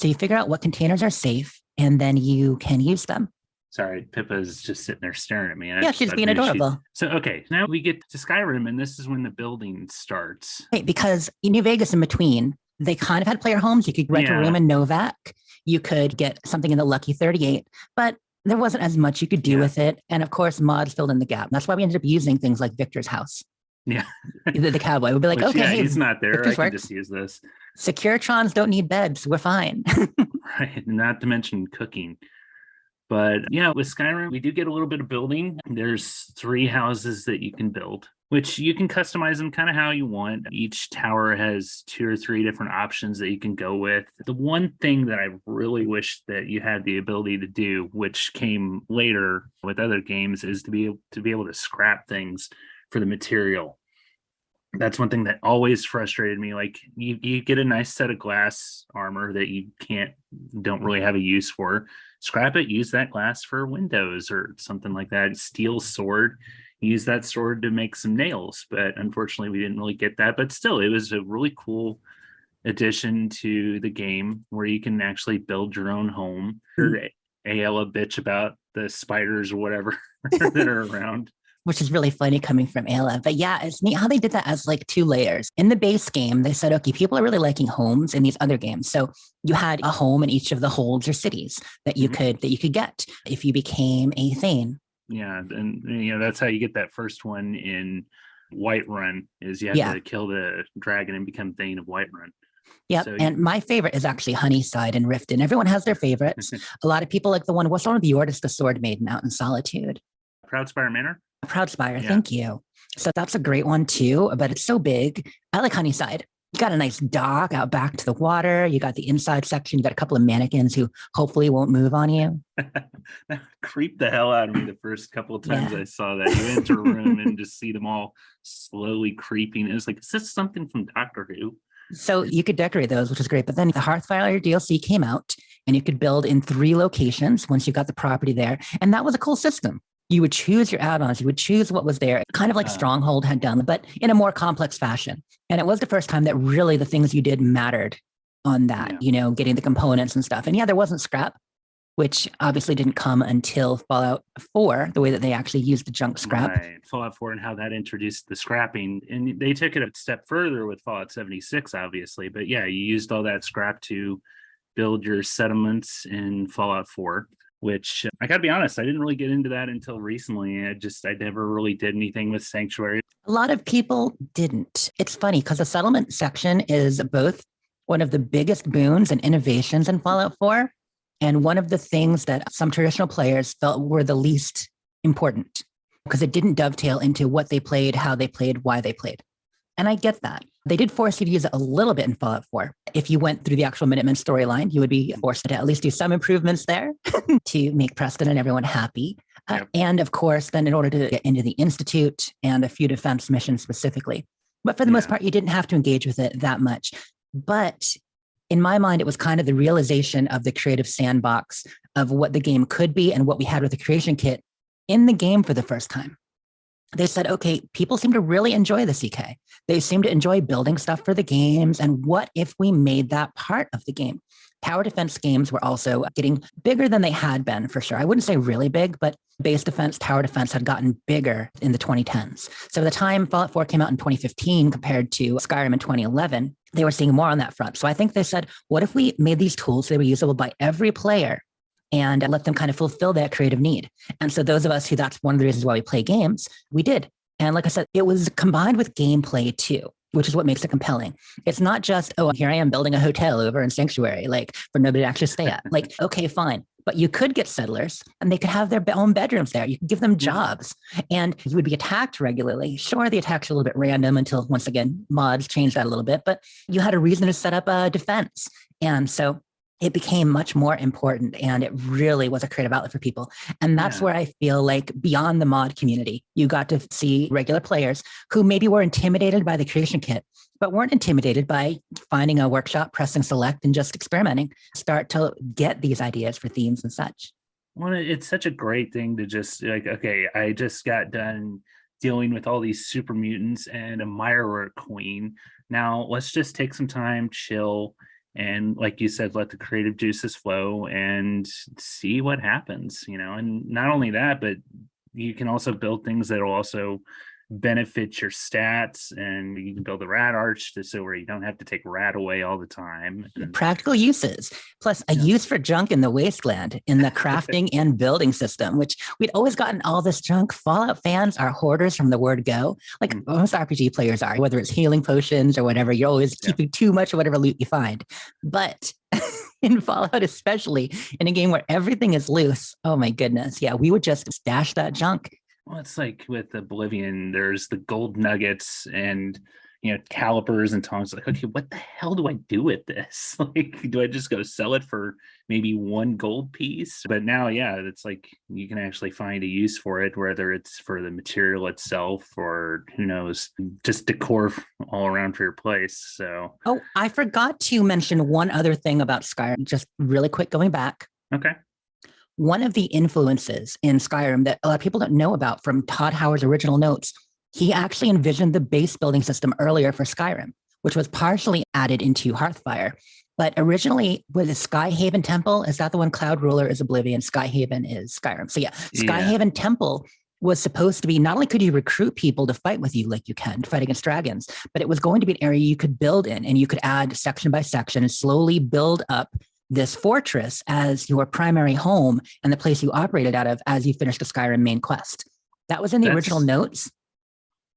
So you figure out what containers are safe, and then you can use them. Sorry, Pippa's just sitting there staring at me. Yeah, she's being adorable. Okay, now we get to Skyrim, and this is when the building starts. Right, because in New Vegas in between, they kind of had player homes. You could rent a room in Novak. You could get something in the Lucky 38, but there wasn't as much you could do with it. And of course, mods filled in the gap. That's why we ended up using things like Victor's house. Yeah. the cowboy would be like, okay, hey, he's not there. Victor's I can works. just use this. Securitrons don't need beds. We're fine. Right. Not to mention cooking. But yeah, with Skyrim, we do get a little bit of building. There's 3 houses that you can build, which you can customize them kind of how you want. Each tower has 2 or 3 different options that you can go with. The one thing that I really wish that you had the ability to do, which came later with other games, is to be able to scrap things for the material. That's one thing that always frustrated me. Like you get a nice set of glass armor that you don't really have a use for. Scrap it, use that glass for windows or something like that. Steel sword, use that sword to make some nails. But unfortunately, we didn't really get that. But still, it was a really cool addition to the game where you can actually build your own home. Heard Ayla bitch about the spiders or whatever that are around. Which is really funny coming from Ayla. But yeah, it's neat how they did that as like 2 layers. In the base game, they said, okay, people are really liking homes in these other games. So you had a home in each of the holds or cities that you could get if you became a Thane. Yeah, and that's how you get that first one in Whiterun, is you have to kill the dragon and become Thane of Whiterun. Yeah, so and my favorite is actually Honeyside and Riften. Everyone has their favorites. A lot of people like what's one of the Ordis, the Sword Maiden out in Solitude? Proudspire Manor? Proudspire, thank you. So that's a great one too, but it's so big. I like Honeyside. You got a nice dock out back to the water. You got the inside section. You got a couple of mannequins who hopefully won't move on you. That creeped the hell out of me the first couple of times I saw that. You enter a room and just see them all slowly creeping. It was like, is this something from Doctor Who? So you could decorate those, which is great. But then the Hearthfire DLC came out and you could build in 3 locations once you got the property there. And that was a cool system. You would choose your add-ons. You would choose what was there, kind of like Stronghold had done, but in a more complex fashion. And it was the first time that really the things you did mattered on that, getting the components and stuff. And yeah, there wasn't scrap, which obviously didn't come until Fallout 4, the way that they actually used the junk scrap. Right. Fallout 4 and how that introduced the scrapping. And they took it a step further with Fallout 76, obviously. But yeah, you used all that scrap to build your settlements in Fallout 4. Which I gotta be honest, I didn't really get into that until recently. I never really did anything with Sanctuary. A lot of people didn't. It's funny because the settlement section is both one of the biggest boons and innovations in Fallout 4, and one of the things that some traditional players felt were the least important because it didn't dovetail into what they played, how they played, why they played. And I get that. They did force you to use it a little bit in Fallout 4. If you went through the actual Minutemen storyline, you would be forced to at least do some improvements there to make Preston and everyone happy. And of course, then in order to get into the Institute and a few defense missions specifically. But for the most part, you didn't have to engage with it that much. But in my mind, it was kind of the realization of the creative sandbox of what the game could be and what we had with the creation kit in the game for the first time. They said, okay, people seem to really enjoy the CK. They seem to enjoy building stuff for the games. And what if we made that part of the game? Tower defense games were also getting bigger than they had been, for sure. I wouldn't say really big, but base defense, tower defense had gotten bigger in the 2010s. So by the time Fallout 4 came out in 2015 compared to Skyrim in 2011, they were seeing more on that front. So I think they said, what if we made these tools so they were usable by every player and let them kind of fulfill that creative need? And so those of us who that's one of the reasons why we play games, we did. And like I said, it was combined with gameplay too, which is what makes it compelling. It's not just, oh, here I am building a hotel over in Sanctuary, like for nobody to actually stay at. Like, okay, fine. But you could get settlers and they could have their own bedrooms there. You could give them jobs and you would be attacked regularly. Sure, the attacks are a little bit random until once again, mods changed that a little bit, but you had a reason to set up a defense. And so it became much more important and it really was a creative outlet for people. And that's where I feel like beyond the mod community, you got to see regular players who maybe were intimidated by the creation kit, but weren't intimidated by finding a workshop, pressing select and just experimenting, start to get these ideas for themes and such. Well, it's such a great thing to just like, okay, I just got done dealing with all these super mutants and a Mirror Queen. Now let's just take some time, chill, and like you said, let the creative juices flow and see what happens, And not only that, but you can also build things that will also benefit your stats, and you can build a rat arch so where you don't have to take rat away all the time. And, practical uses, plus a use for junk in the wasteland in the crafting and building system, which we'd always gotten all this junk. Fallout fans are hoarders from the word go, like most RPG players are, whether it's healing potions or whatever. You're always keeping too much of whatever loot you find. But in Fallout, especially in a game where everything is loose, oh my goodness, yeah, we would just stash that junk. Well, it's like with Oblivion, there's the gold nuggets and calipers and tongs. Like, okay, what the hell do I do with this? Like, do I just go sell it for maybe one gold piece? But now, yeah, it's like you can actually find a use for it, whether it's for the material itself or who knows, just decor all around for your place. So, oh, I forgot to mention one other thing about Skyrim, just really quick going back. Okay. One of the influences in Skyrim that a lot of people don't know about from Todd Howard's original notes, he actually envisioned the base building system earlier for Skyrim, which was partially added into Hearthfire. But originally, with the Skyhaven Temple, is that the one? Cloud Ruler is Oblivion, Skyhaven is Skyrim. So yeah, Skyhaven Temple was supposed to be, not only could you recruit people to fight with you like you can, to fight against dragons, but it was going to be an area you could build in, and you could add section by section and slowly build up this fortress as your primary home and the place you operated out of as you finished the Skyrim main quest. That was in the original notes.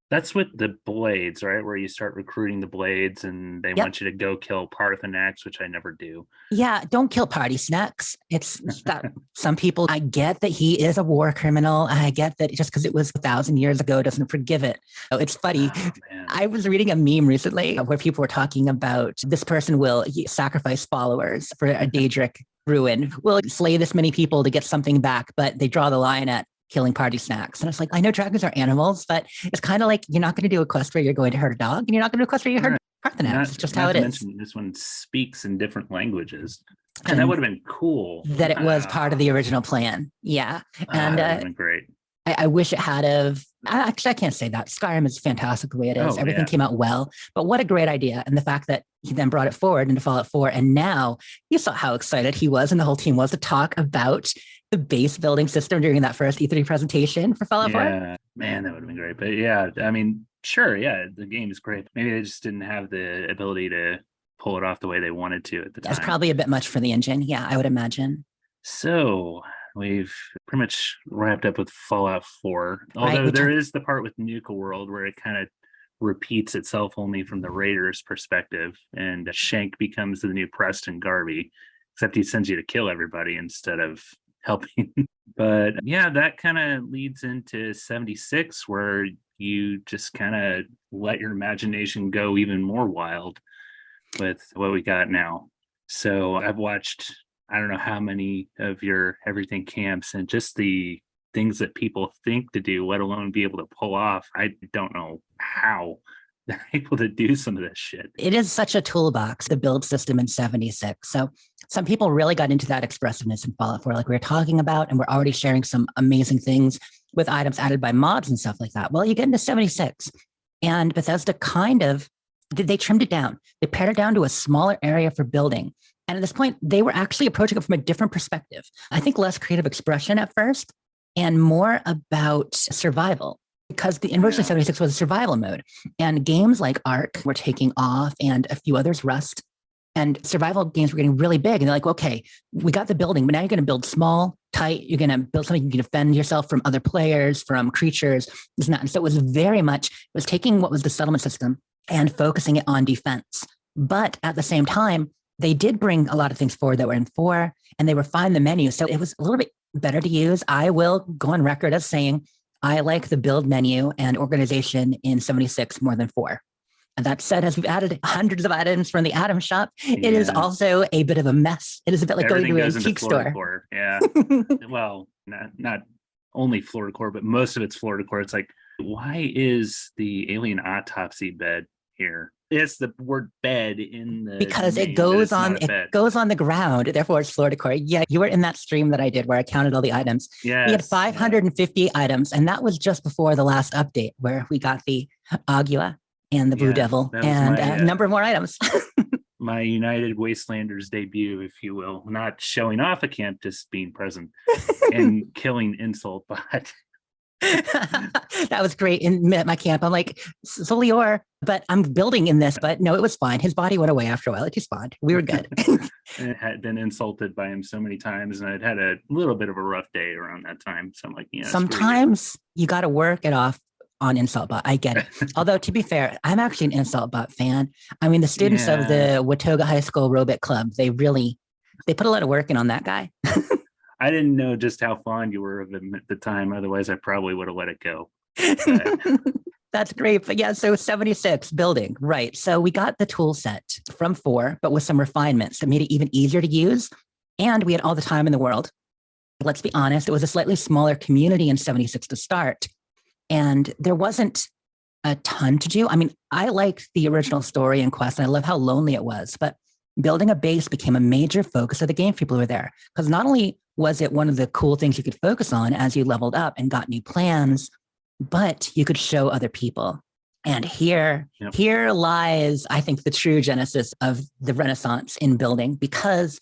That's with the blades, right? Where you start recruiting the blades and they want you to go kill Parthenax, which I never do. Yeah, don't kill Party Snacks. It's that some people, I get that he is a war criminal. I get that just because it was 1,000 years ago doesn't forgive it. So it's funny. Oh, I was reading a meme recently where people were talking about this person will sacrifice followers for a Daedric ruin, will slay this many people to get something back, but they draw the line at killing Party Snacks. And it's like, I know dragons are animals, but it's kind of like you're not going to do a quest where you're going to hurt a dog, and you're not going to do a quest where you hurt Parthenax. It's just how it is. This one speaks in different languages. And that would have been cool. That it was part of the original plan. Yeah. And that would have been great. I wish it had of, actually, I can't say that. Skyrim is fantastic the way it is. Everything came out well, but what a great idea. And the fact that he then brought it forward into Fallout 4. And now you saw how excited he was and the whole team was to talk about the base building system during that first E3 presentation for Fallout 4. Yeah, man, that would have been great. But yeah, I mean, sure, yeah, the game is great. Maybe they just didn't have the ability to pull it off the way they wanted to at the time. That's probably a bit much for the engine. Yeah, I would imagine. So we've pretty much wrapped up with Fallout 4. Although there is the part with Nuka World where it kind of repeats itself only from the Raiders' perspective, and Shank becomes the new Preston Garvey, except he sends you to kill everybody instead of helping. But yeah, that kind of leads into 76, where you just kind of let your imagination go even more wild with what we got now. So I've watched, I don't know how many of your everything camps, and just the things that people think to do, let alone be able to pull off. I don't know how they're able to do some of this shit. It is such a toolbox, the build system in 76. So some people really got into that expressiveness in Fallout 4, like we were talking about, and we're already sharing some amazing things with items added by mods and stuff like that. Well, you get into 76, and Bethesda they trimmed it down. They pared it down to a smaller area for building. And at this point, they were actually approaching it from a different perspective. I think less creative expression at first and more about survival, because the version 76 was a survival mode. And games like Ark were taking off, and a few others, Rust, and survival games were getting really big. And they're like, okay, we got the building, but now you're going to build small, tight. You're going to build something you can defend yourself from other players, from creatures, this and that. And so it was very much, it was taking what was the settlement system and focusing it on defense. But at the same time, they did bring a lot of things forward that were in 4, and they refined the menu. So it was a little bit better to use. I will go on record as saying I like the build menu and organization in 76 more than 4. And that said, as we've added hundreds of items from the Atom Shop, it is also a bit of a mess. It is a bit like going to an antique store. Yeah. Well, not only floor decor, but most of it's floor decor. It's like, why is the alien autopsy bed here? It's the word bed in the because it goes on the ground, therefore it's floor decor. Yeah, you were in that stream that I did where I counted all the items. Yeah, we had 550 items, and that was just before the last update where we got the Agua and the Blue Devil and a number of more items. My United Wastelanders debut, if you will, not showing off a camp, just being present and killing Insult Bot. That was great. In at my camp, I'm like, so Lior, but I'm building in this. But no, it was fine. His body went away after a while. It just spawned. We were good. I had been insulted by him so many times, and I'd had a little bit of a rough day around that time. So I'm like, yeah. Sometimes you got to work it off on InsultBot. I get it. Although, to be fair, I'm actually an InsultBot fan. I mean, the students of the Watauga High School Aerobic Club, they put a lot of work in on that guy. I didn't know just how fond you were of him at the time. Otherwise, I probably would have let it go. That's great. But yeah, so 76 building, right. So we got the tool set from 4, but with some refinements that made it even easier to use. And we had all the time in the world. Let's be honest, it was a slightly smaller community in 76 to start. And there wasn't a ton to do. I mean, I liked the original story and quest, and I love how lonely it was. But building a base became a major focus of the game for people who were there. Because not only was it one of the cool things you could focus on as you leveled up and got new plans, but you could show other people. And here lies, I think, the true genesis of the Renaissance in building. Because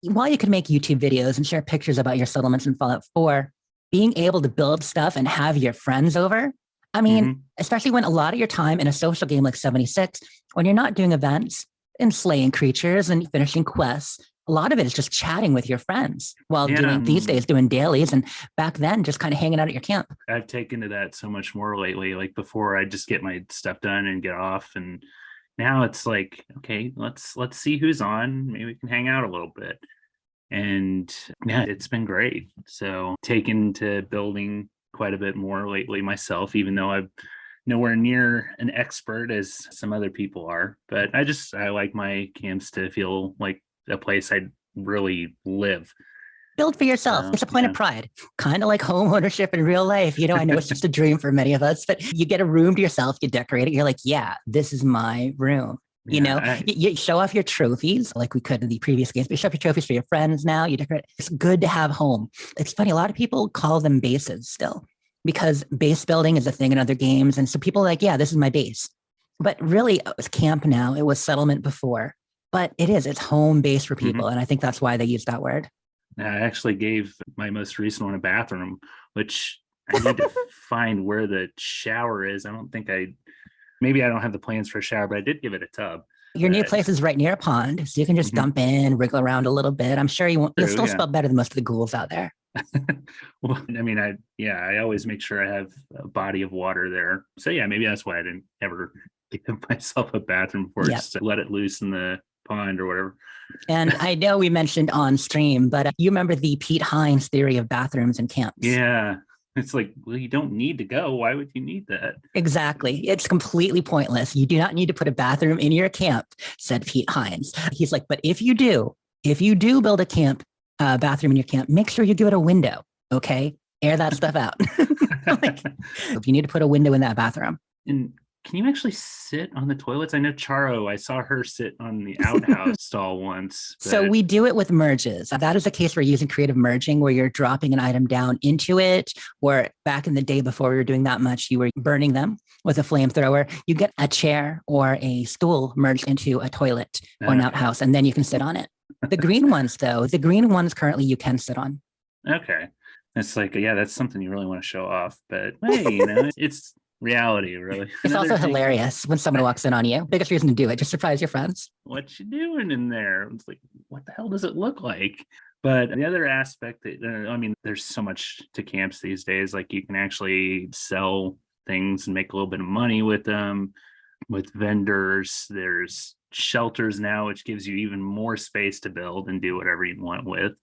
while you could make YouTube videos and share pictures about your settlements in Fallout 4, being able to build stuff and have your friends over, I mean, especially when a lot of your time in a social game like 76, when you're not doing events and slaying creatures and finishing quests, a lot of it is just chatting with your friends while doing dailies. And back then, just kind of hanging out at your camp. I've taken to that so much more lately. Like before, I just get my stuff done and get off. And now it's like, okay, let's see who's on. Maybe we can hang out a little bit. And yeah, it's been great. So taken to building quite a bit more lately myself, even though I'm nowhere near an expert as some other people are. But I like my camps to feel like a place I'd really live. Build for yourself. It's a point of pride, kind of like home ownership in real life. You know, I know it's just a dream for many of us, but you get a room to yourself, you decorate it. You're like, yeah, this is my room. You know, you show off your trophies like we could in the previous games, but you show off your trophies for your friends now. You decorate. It's good to have home. It's funny. A lot of people call them bases still because base building is a thing in other games. And so people are like, yeah, this is my base. But really, it was camp now. It was settlement before. But it's home base for people. And I think that's why they use that word. I actually gave my most recent one a bathroom, which I need to find where the shower is. I don't think maybe I don't have the plans for a shower, but I did give it a tub. Your new place is right near a pond, so you can just dump in, wriggle around a little bit. I'm sure you'll still spell better than most of the ghouls out there. Well, I mean, I always make sure I have a body of water there. So yeah, maybe that's why I didn't ever give myself a bathroom before. Just let it loose in the pond or whatever. And I know we mentioned on stream, but you remember the Pete Hines theory of bathrooms and camps. Yeah. It's like, well, you don't need to go. Why would you need that? Exactly. It's completely pointless. You do not need to put a bathroom in your camp, said Pete Hines. He's like, but if you do build a camp bathroom in your camp, make sure you give it a window. Okay. Air that stuff out. Like, if you need to put a window in that bathroom. And can you actually sit on the toilets? I know Charo, I saw her sit on the outhouse stall once. But... So we do it with merges. That is a case where we're using creative merging, where you're dropping an item down into it, or back in the day before we were doing that much, you were burning them with a flamethrower. You get a chair or a stool merged into a toilet or an outhouse, and then you can sit on it. The green ones, though, currently you can sit on. Okay. It's like, yeah, that's something you really want to show off. But hey, it's reality, really. It's also hilarious when someone walks in on you. Biggest reason to do it, just surprise your friends. What you doing in there? It's like, what the hell does it look like? But the other aspect that, there's so much to camps these days. Like you can actually sell things and make a little bit of money with them, with vendors. There's shelters now, which gives you even more space to build and do whatever you want with.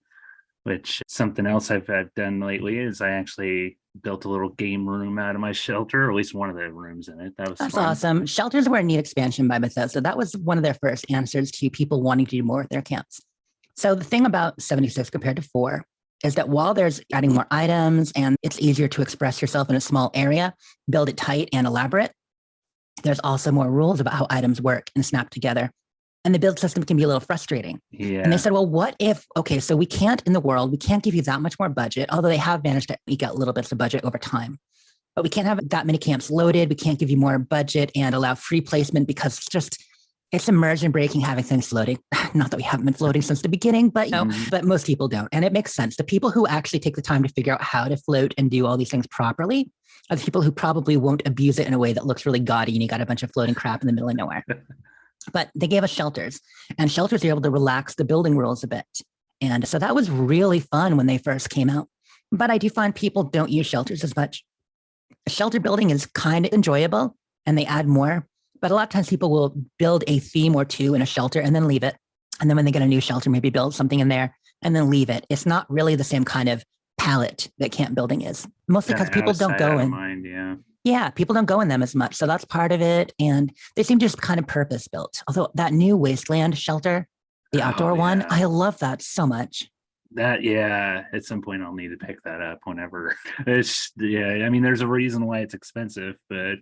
Which something else I've done lately is I actually built a little game room out of my shelter, or at least one of the rooms in it. That's fun. Awesome. Shelters were a neat expansion by Bethesda. That was one of their first answers to people wanting to do more with their camps. So the thing about 76 compared to 4 is that while there's adding more items and it's easier to express yourself in a small area, build it tight and elaborate, there's also more rules about how items work and snap together. And the build system can be a little frustrating. Yeah. And they said, well, what if, so we can't give you that much more budget, although they have managed to eke out little bits of budget over time. But we can't have that many camps loaded. We can't give you more budget and allow free placement because It's immersion breaking, having things floating. Not that we haven't been floating since the beginning, but but most people don't. And it makes sense. The people who actually take the time to figure out how to float and do all these things properly are the people who probably won't abuse it in a way that looks really gaudy and you got a bunch of floating crap in the middle of nowhere. But they gave us shelters, and shelters are able to relax the building rules a bit. And so that was really fun when they first came out. But I do find people don't use shelters as much. Shelter building is kind of enjoyable and they add more. But a lot of times people will build a theme or two in a shelter and then leave it. And then when they get a new shelter, maybe build something in there and then leave it. It's not really the same kind of palette that camp building is. Mostly because people don't go in. Yeah, people don't go in them as much. So that's part of it. And they seem just kind of purpose built. Although that new Wasteland shelter, the outdoor one, I love that so much. That, at some point I'll need to pick that up whenever. I mean, there's a reason why it's expensive, but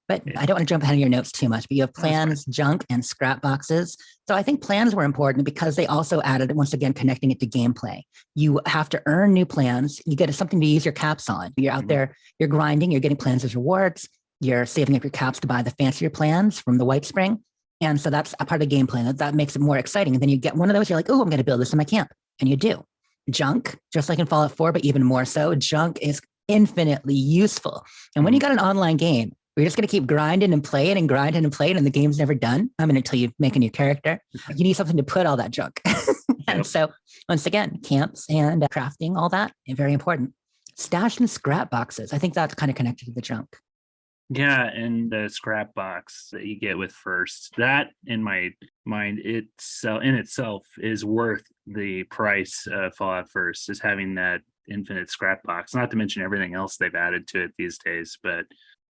But I don't want to jump ahead of your notes too much, but you have plans, junk, and scrap boxes. So I think plans were important because they also added, once again, connecting it to gameplay. You have to earn new plans. You get something to use your caps on. You're out there, you're grinding, you're getting plans as rewards. You're saving up your caps to buy the fancier plans from the White Spring. And so that's a part of the game plan. That makes it more exciting. And then you get one of those, you're like, oh, I'm going to build this in my camp. And you do. Junk, just like in Fallout 4, but even more so, junk is infinitely useful. And when you got an online game, you're just going to keep grinding and playing and grinding and playing, and the game's never done. I mean, until you make a new character, you need something to put all that junk. And so, once again, camps and crafting, all that, very important. Stash and scrap boxes. I think that's kind of connected to the junk. Yeah, and the scrap box that you get with first, that in my mind, in itself is worth the price of Fallout First, is having that infinite scrap box. Not to mention everything else they've added to it these days, but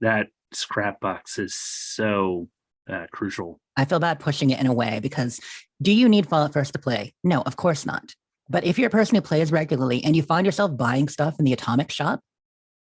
that scrap box is so crucial. I feel bad pushing it in a way because do you need Fallout First to play? No, of course not. But if you're a person who plays regularly and you find yourself buying stuff in the Atomic Shop,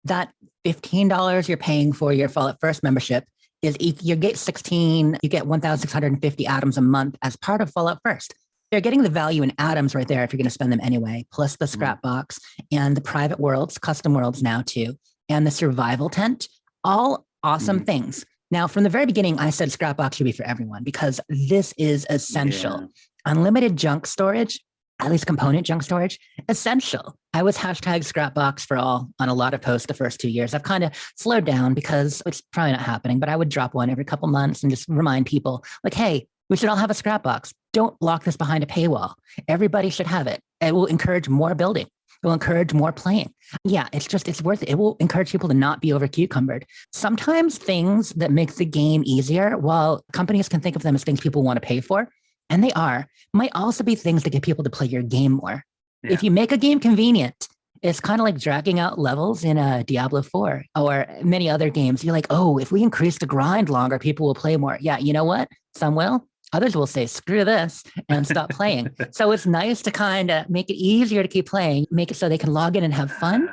that $15 you're paying for your Fallout First membership is you get 1,650 atoms a month as part of Fallout First. They're getting the value in atoms right there if you're going to spend them anyway, plus the scrap box and the private worlds, custom worlds now too, and the survival tent, all awesome things. Now, from the very beginning, I said scrap box should be for everyone because this is essential. Yeah. Unlimited junk storage, at least component junk storage, essential. I was hashtag scrap box for all on a lot of posts the first 2 years. I've kind of slowed down because it's probably not happening, but I would drop one every couple months and just remind people like, hey, we should all have a scrap box. Don't lock this behind a paywall. Everybody should have it. It will encourage more building. It will encourage more playing. Yeah, it's worth it. It will encourage people to not be over cucumbered. Sometimes things that make the game easier, while companies can think of them as things people want to pay for, and they are, might also be things that get people to play your game more. Yeah. If you make a game convenient, it's kind of like dragging out levels in Diablo 4 or many other games. You're like, oh, if we increase the grind longer, people will play more. Yeah, you know what? Some will. Others will say, screw this and stop playing. So it's nice to kind of make it easier to keep playing, make it so they can log in and have fun.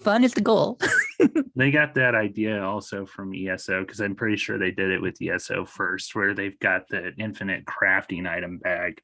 Fun is the goal. They got that idea also from ESO, because I'm pretty sure they did it with ESO first, where they've got the infinite crafting item bag.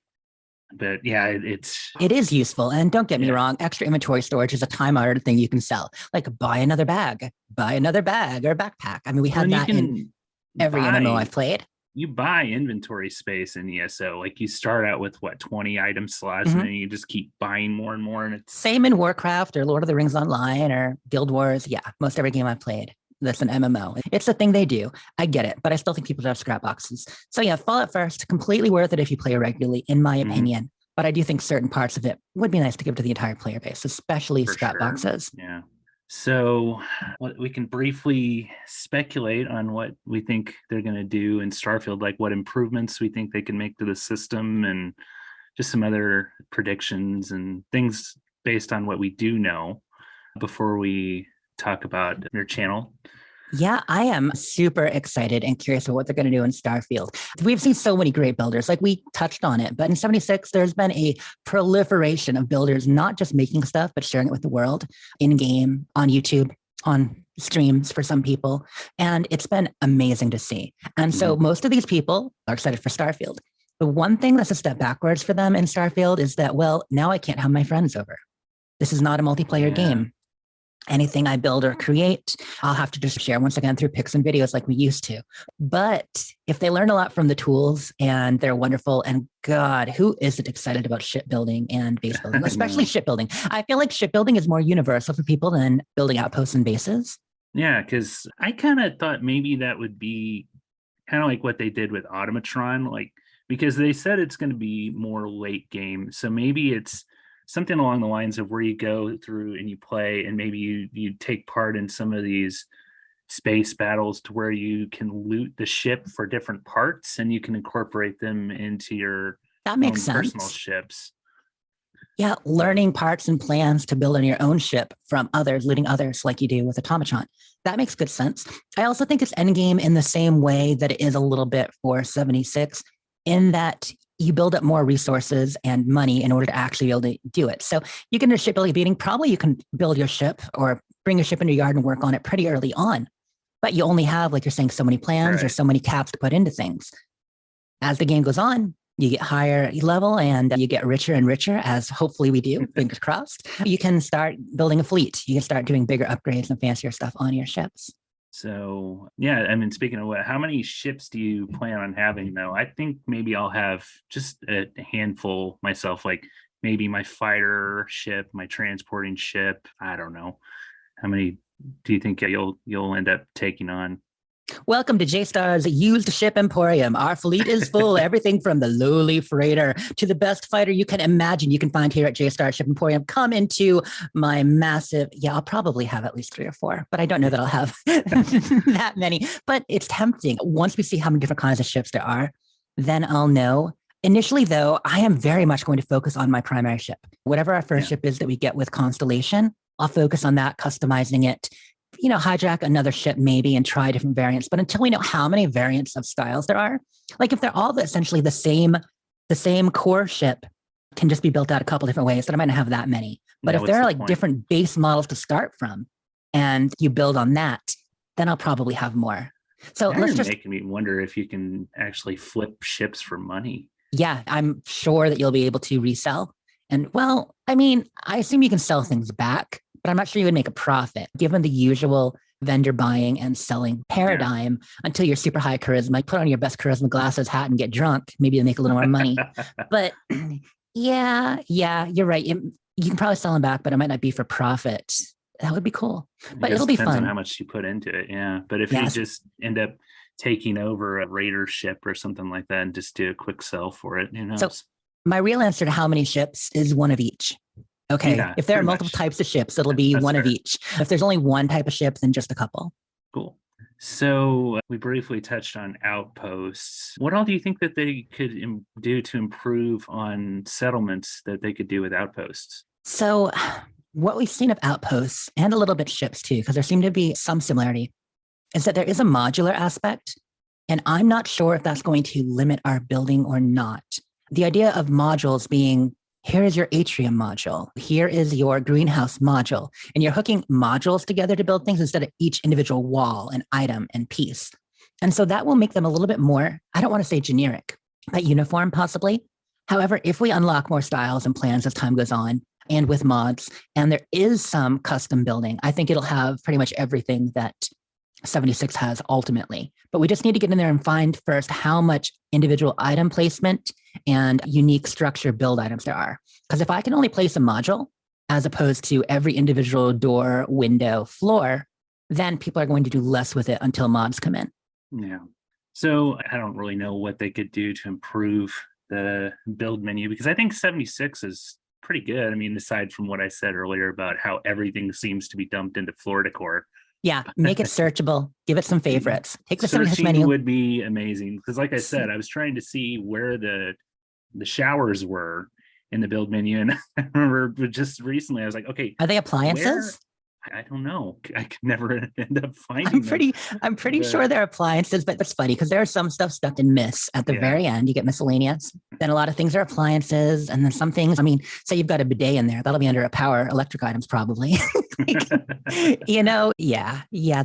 But yeah, it is useful. And don't get me wrong, extra inventory storage is a time-honored thing you can sell. Like buy another bag or a backpack. I mean, we had that in every MMO I've played. You buy inventory space in ESO. Like you start out with 20 item slots, and then you just keep buying more and more. And it's same in Warcraft or Lord of the Rings Online or Guild Wars. Yeah, most every game I've played that's an MMO. It's the thing they do. I get it, but I still think people should have scrap boxes. So yeah, Fallout First, completely worth it if you play regularly, in my opinion. But I do think certain parts of it would be nice to give to the entire player base, especially scrap boxes. Yeah. So we can briefly speculate on what we think they're going to do in Starfield, like what improvements we think they can make to the system, and just some other predictions and things based on what we do know before we talk about their channel. Yeah, I am super excited and curious about what they're going to do in Starfield. We've seen so many great builders, like we touched on it, but in 76, there's been a proliferation of builders, not just making stuff, but sharing it with the world in-game, on YouTube, on streams for some people. And it's been amazing to see. And so most of these people are excited for Starfield. The one thing that's a step backwards for them in Starfield is that, well, now I can't have my friends over. This is not a multiplayer game. Anything I build or create, I'll have to just share once again through pics and videos like we used to. But if they learn a lot from the tools and they're wonderful, and God, who isn't excited about shipbuilding and base building, especially shipbuilding? I feel like shipbuilding is more universal for people than building outposts and bases. Yeah, because I kind of thought maybe that would be kind of like what they did with Automatron, like because they said it's going to be more late game. So maybe it's something along the lines of where you go through and you play, and maybe you take part in some of these space battles to where you can loot the ship for different parts and you can incorporate them into your That makes own sense. personal ships. Yeah, learning parts and plans to build on your own ship from others, looting others like you do with Automatron. That makes good sense. I also think it's endgame in the same way that it is a little bit for 76, in that you build up more resources and money in order to actually be able to do it. So you can do shipbuilding beating. Probably you can build your ship or bring your ship into your yard and work on it pretty early on. But you only have, like you're saying, so many plans or so many caps to put into things. As the game goes on, you get higher level and you get richer and richer, as hopefully we do, fingers crossed. You can start building a fleet. You can start doing bigger upgrades and fancier stuff on your ships. So, yeah, I mean, speaking of what, how many ships do you plan on having, though? I think maybe I'll have just a handful myself, like maybe my fighter ship, my transporting ship. I don't know. How many do you think you'll end up taking on? Welcome to JStar's Used Ship Emporium. Our fleet is full, everything from the lowly freighter to the best fighter you can imagine you can find here at JStar Ship Emporium. Come into my massive, I'll probably have at least 3 or 4, but I don't know that I'll have that many. But it's tempting. Once we see how many different kinds of ships there are, then I'll know. Initially, though, I am very much going to focus on my primary ship. Whatever our first ship is that we get with Constellation, I'll focus on that, customizing it. Hijack another ship maybe and try different variants. But until we know how many variants of styles there are, like if they're all essentially the same core ship can just be built out a couple different ways, then I might not have that many. But if there are like different base models to start from and you build on that, then I'll probably have more. So let's just making me wonder if you can actually flip ships for money. Yeah, I'm sure that you'll be able to resell. And well, I mean, I assume you can sell things back, but I'm not sure you would make a profit given the usual vendor buying and selling paradigm until you're super high charisma. Put on your best charisma glasses, hat, and get drunk. Maybe you'll make a little more money. But yeah, you're right. You can probably sell them back, but it might not be for profit. That would be cool. But it'll be fun. On how much you put into it. Yeah. But if you just end up taking over a raider ship or something like that and just do a quick sell for it, who knows? So my real answer to how many ships is one of each. Okay. Yeah, if there are multiple types of ships, it'll be one of each. If there's only one type of ship, then just a couple. Cool. So we briefly touched on outposts. What all do you think that they could do to improve on settlements that they could do with outposts? So what we've seen of outposts and a little bit ships too, because there seem to be some similarity, is that there is a modular aspect. And I'm not sure if that's going to limit our building or not. The idea of modules being, here is your atrium module, here is your greenhouse module, and you're hooking modules together to build things instead of each individual wall and item and piece. And so that will make them a little bit more, I don't want to say generic, but uniform possibly. However, if we unlock more styles and plans as time goes on and with mods, and there is some custom building, I think it'll have pretty much everything that 76 has ultimately. But we just need to get in there and find first how much individual item placement and unique structure build items there are. Because if I can only place a module as opposed to every individual door, window, floor, then people are going to do less with it until mods come in. Yeah. So I don't really know what they could do to improve the build menu, because I think 76 is pretty good. I mean, aside from what I said earlier about how everything seems to be dumped into floor decor. Yeah, make it searchable. Give it some favorites. Take the 76 Searching menu. would be amazing, because like I said, I was trying to see where the showers were in the build menu, and I remember just recently I was like, okay, are they appliances? I don't know. I could never end up finding I'm pretty sure they're appliances, but that's funny because there's some stuff stuck in miss at the very end. You get miscellaneous. Then a lot of things are appliances. And then some things, I mean, say you've got a bidet in there, that'll be under a power electric items probably. The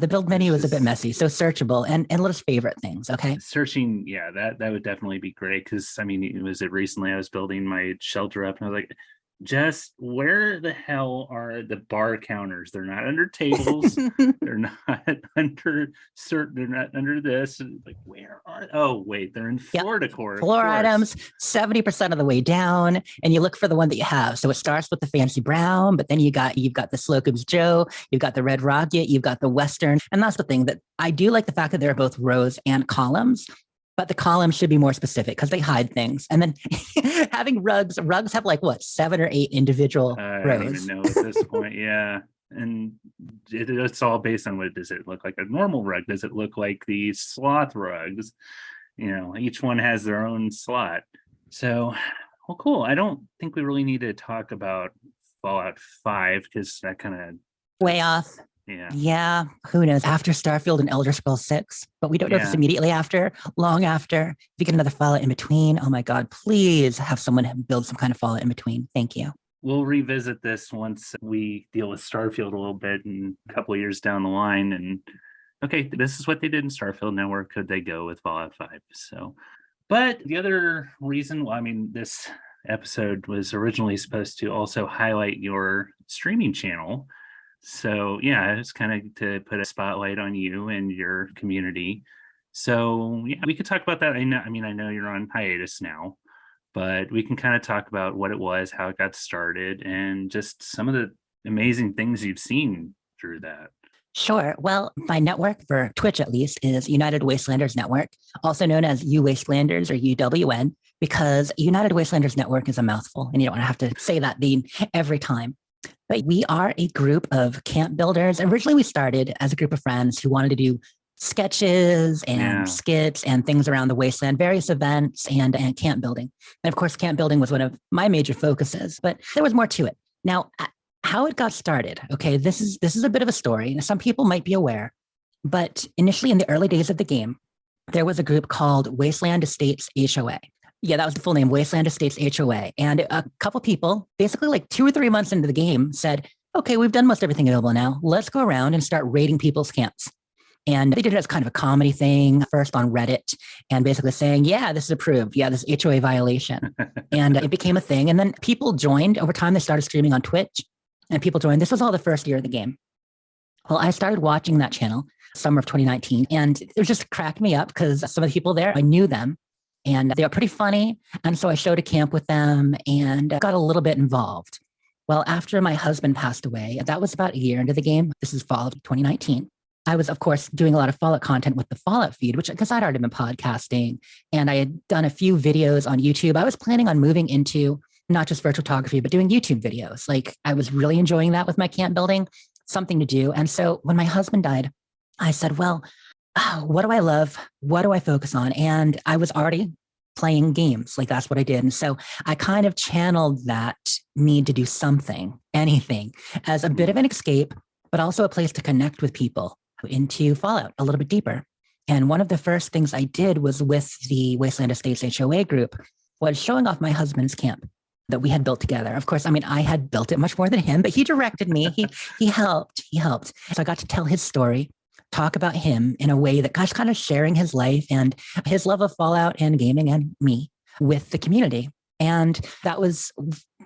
build menu is a bit messy. So searchable and let us favorite things. Okay. Searching. Yeah, that would definitely be great. Cause I mean, recently I was building my shelter up and I was like, Jess, where the hell are the bar counters? They're not under tables. They're not under certain. They're not under this. Like, where are? Oh, wait, they're in Yep. Florida Core. Floor items, 70% of the way down, and you look for the one that you have. So it starts with the fancy brown, but then you've got the Slocum's Joe, you've got the Red Rocket, you've got the Western, and that's the thing that I do like the fact that they're both rows and columns. But the columns should be more specific because they hide things. And then having rugs have like what, 7 or 8 individual rows. I don't even know at this point. Yeah. And it's all based on what does it look like a normal rug? Does it look like the sloth rugs? You know, each one has their own slot. So, well, cool. I don't think we really need to talk about Fallout 5 because that kind of way off. Yeah. Who knows? After Starfield and Elder Scrolls 6, but we don't know if it's immediately after, long after. If you get another Fallout in between, oh my God, please have someone build some kind of Fallout in between. Thank you. We'll revisit this once we deal with Starfield a little bit in a couple of years down the line. And okay, this is what they did in Starfield. Now where could they go with Fallout 5? So, but the other reason, well, I mean, this episode was originally supposed to also highlight your streaming channel. So yeah, it's kind of to put a spotlight on you and your community. So yeah, we could talk about that. I know you're on hiatus now, but we can kind of talk about what it was, how it got started, and just some of the amazing things you've seen through that. Sure. Well, my network for Twitch, at least, is United Wastelanders Network, also known as U Wastelanders or UWN, because United Wastelanders Network is a mouthful, and you don't want to have to say that name every time. But we are a group of camp builders. Originally, we started as a group of friends who wanted to do sketches and skits and things around the wasteland, various events and camp building. And of course, camp building was one of my major focuses, but there was more to it. Now, how it got started, okay, this is a bit of a story. Now, some people might be aware, but initially in the early days of the game, there was a group called Wasteland Estates HOA. Yeah, that was the full name, Wasteland Estates HOA. And a couple people, basically like 2 or 3 months into the game, said, okay, we've done most everything available now. Let's go around and start raiding people's camps. And they did it as kind of a comedy thing, first on Reddit, and basically saying, yeah, this is approved. Yeah, this is HOA violation. And it became a thing. And then people joined. Over time, they started streaming on Twitch, and people joined. This was all the first year of the game. Well, I started watching that channel summer of 2019, and it just cracked me up because some of the people there, I knew them. And they were pretty funny. And so I showed a camp with them and got a little bit involved. Well, after my husband passed away, that was about a year into the game. This is fall of 2019. I was, of course, doing a lot of Fallout content with the Fallout feed, because I'd already been podcasting and I had done a few videos on YouTube. I was planning on moving into not just virtual photography, but doing YouTube videos. Like I was really enjoying that with my camp building, something to do. And so when my husband died, I said, well, what do I love? What do I focus on? And I was already playing games. Like that's what I did. And so I kind of channeled that need to do something, anything, as a bit of an escape, but also a place to connect with people into Fallout a little bit deeper. And one of the first things I did was with the Wasteland Estates HOA group was showing off my husband's camp that we had built together. Of course, I mean, I had built it much more than him, but he directed me. He helped. So I got to tell his story, talk about him in a way that gosh, kind of sharing his life and his love of Fallout and gaming and me with the community. And that was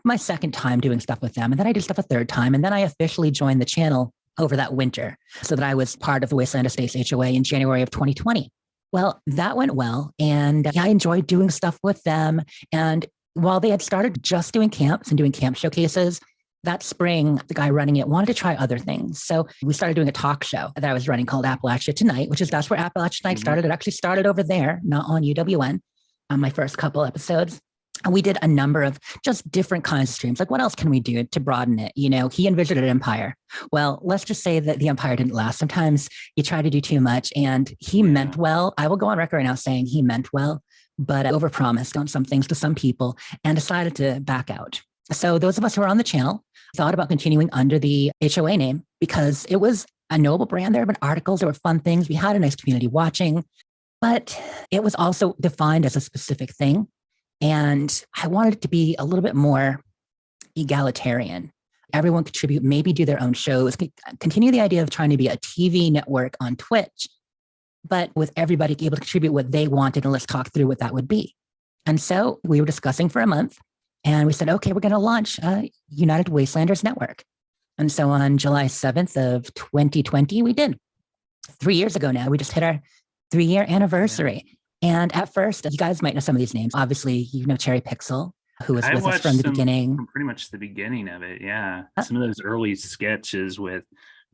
my second time doing stuff with them. And then I did stuff a third time. And then I officially joined the channel over that winter so that I was part of the Wasteland Estates HOA in January of 2020. Well, that went well. And I enjoyed doing stuff with them. And while they had started just doing camps and doing camp showcases, that spring, the guy running it wanted to try other things. So we started doing a talk show that I was running called Appalachia Tonight, that's where Appalachia Tonight started. It actually started over there, not on UWN, on my first couple episodes. And we did a number of just different kinds of streams. Like what else can we do to broaden it? You know, he envisioned an empire. Well, let's just say that the empire didn't last. Sometimes you try to do too much and he meant well. I will go on record right now saying he meant well, but overpromised on some things to some people and decided to back out. So those of us who are on the channel thought about continuing under the HOA name because it was a noble brand. There have been articles, there were fun things. We had a nice community watching, but it was also defined as a specific thing. And I wanted it to be a little bit more egalitarian. Everyone contribute, maybe do their own shows, continue the idea of trying to be a TV network on Twitch, but with everybody able to contribute what they wanted. And let's talk through what that would be. And so we were discussing for a month. And we said, okay, we're going to launch United Wastelanders Network. And so on July 7th of 2020, we did. 3 years ago now, we just hit our 3-year anniversary. Yeah. And at first, you guys might know some of these names. Obviously, you know Cherry Pixel, who was with us from the beginning. From pretty much the beginning of it, yeah. Some of those early sketches with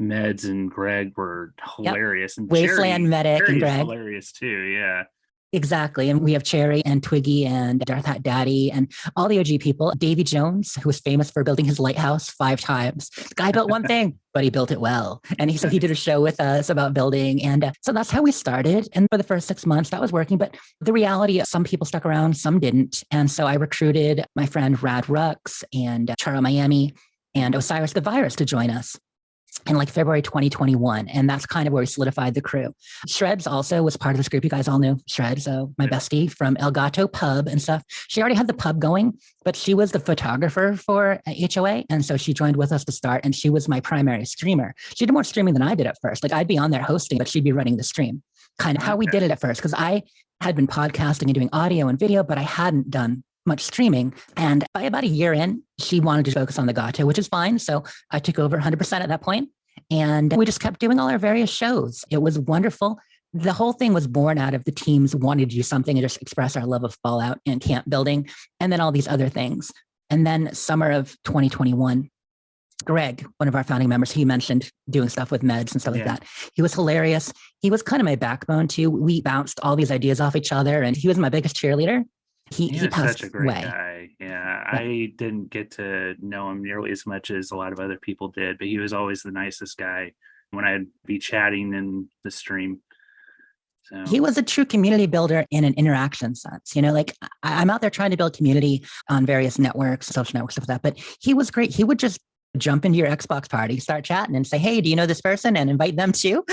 Meds and Greg were hilarious. Yep. And Wasteland Medic and Greg. Hilarious too, yeah. Exactly. And we have Cherry and Twiggy and Darth Hat Daddy and all the OG people. Davy Jones, who was famous for building his lighthouse 5 times. The guy built one thing, but he built it well. And so he did a show with us about building. And so that's how we started. And for the first 6 months, that was working. But the reality, some people stuck around, some didn't. And so I recruited my friend Rad Rux and Charo Miami and Osiris the Virus to join us in like February 2021. And that's kind of where we solidified the crew. Shreds also was part of this group. You guys all knew Shreds, my bestie from El Gato Pub and stuff. She already had the pub going, but she was the photographer for HOA. And so she joined with us to start. And she was my primary streamer. She did more streaming than I did at first. Like I'd be on there hosting, but she'd be running the stream. Kind of how we did it at first. Because I had been podcasting and doing audio and video, but I hadn't done much streaming. And by about a year in, she wanted to focus on the Gato, which is fine. So I took over 100% at that point. And we just kept doing all our various shows. It was wonderful. The whole thing was born out of the teams wanting to do something and just express our love of Fallout and camp building, and then all these other things. And then summer of 2021, Greg, one of our founding members, he mentioned doing stuff with Meds and stuff like that. He was hilarious. He was kind of my backbone too. We bounced all these ideas off each other, and he was my biggest cheerleader. He passed such a great away. guy. Yeah, I didn't get to know him nearly as much as a lot of other people did, but he was always the nicest guy when I'd be chatting in the stream. So he was a true community builder in an interaction sense. You know, like I'm out there trying to build community on various networks, social networks, stuff like that. But he was great. He would just jump into your Xbox party, start chatting and say, hey, do you know this person? And invite them too.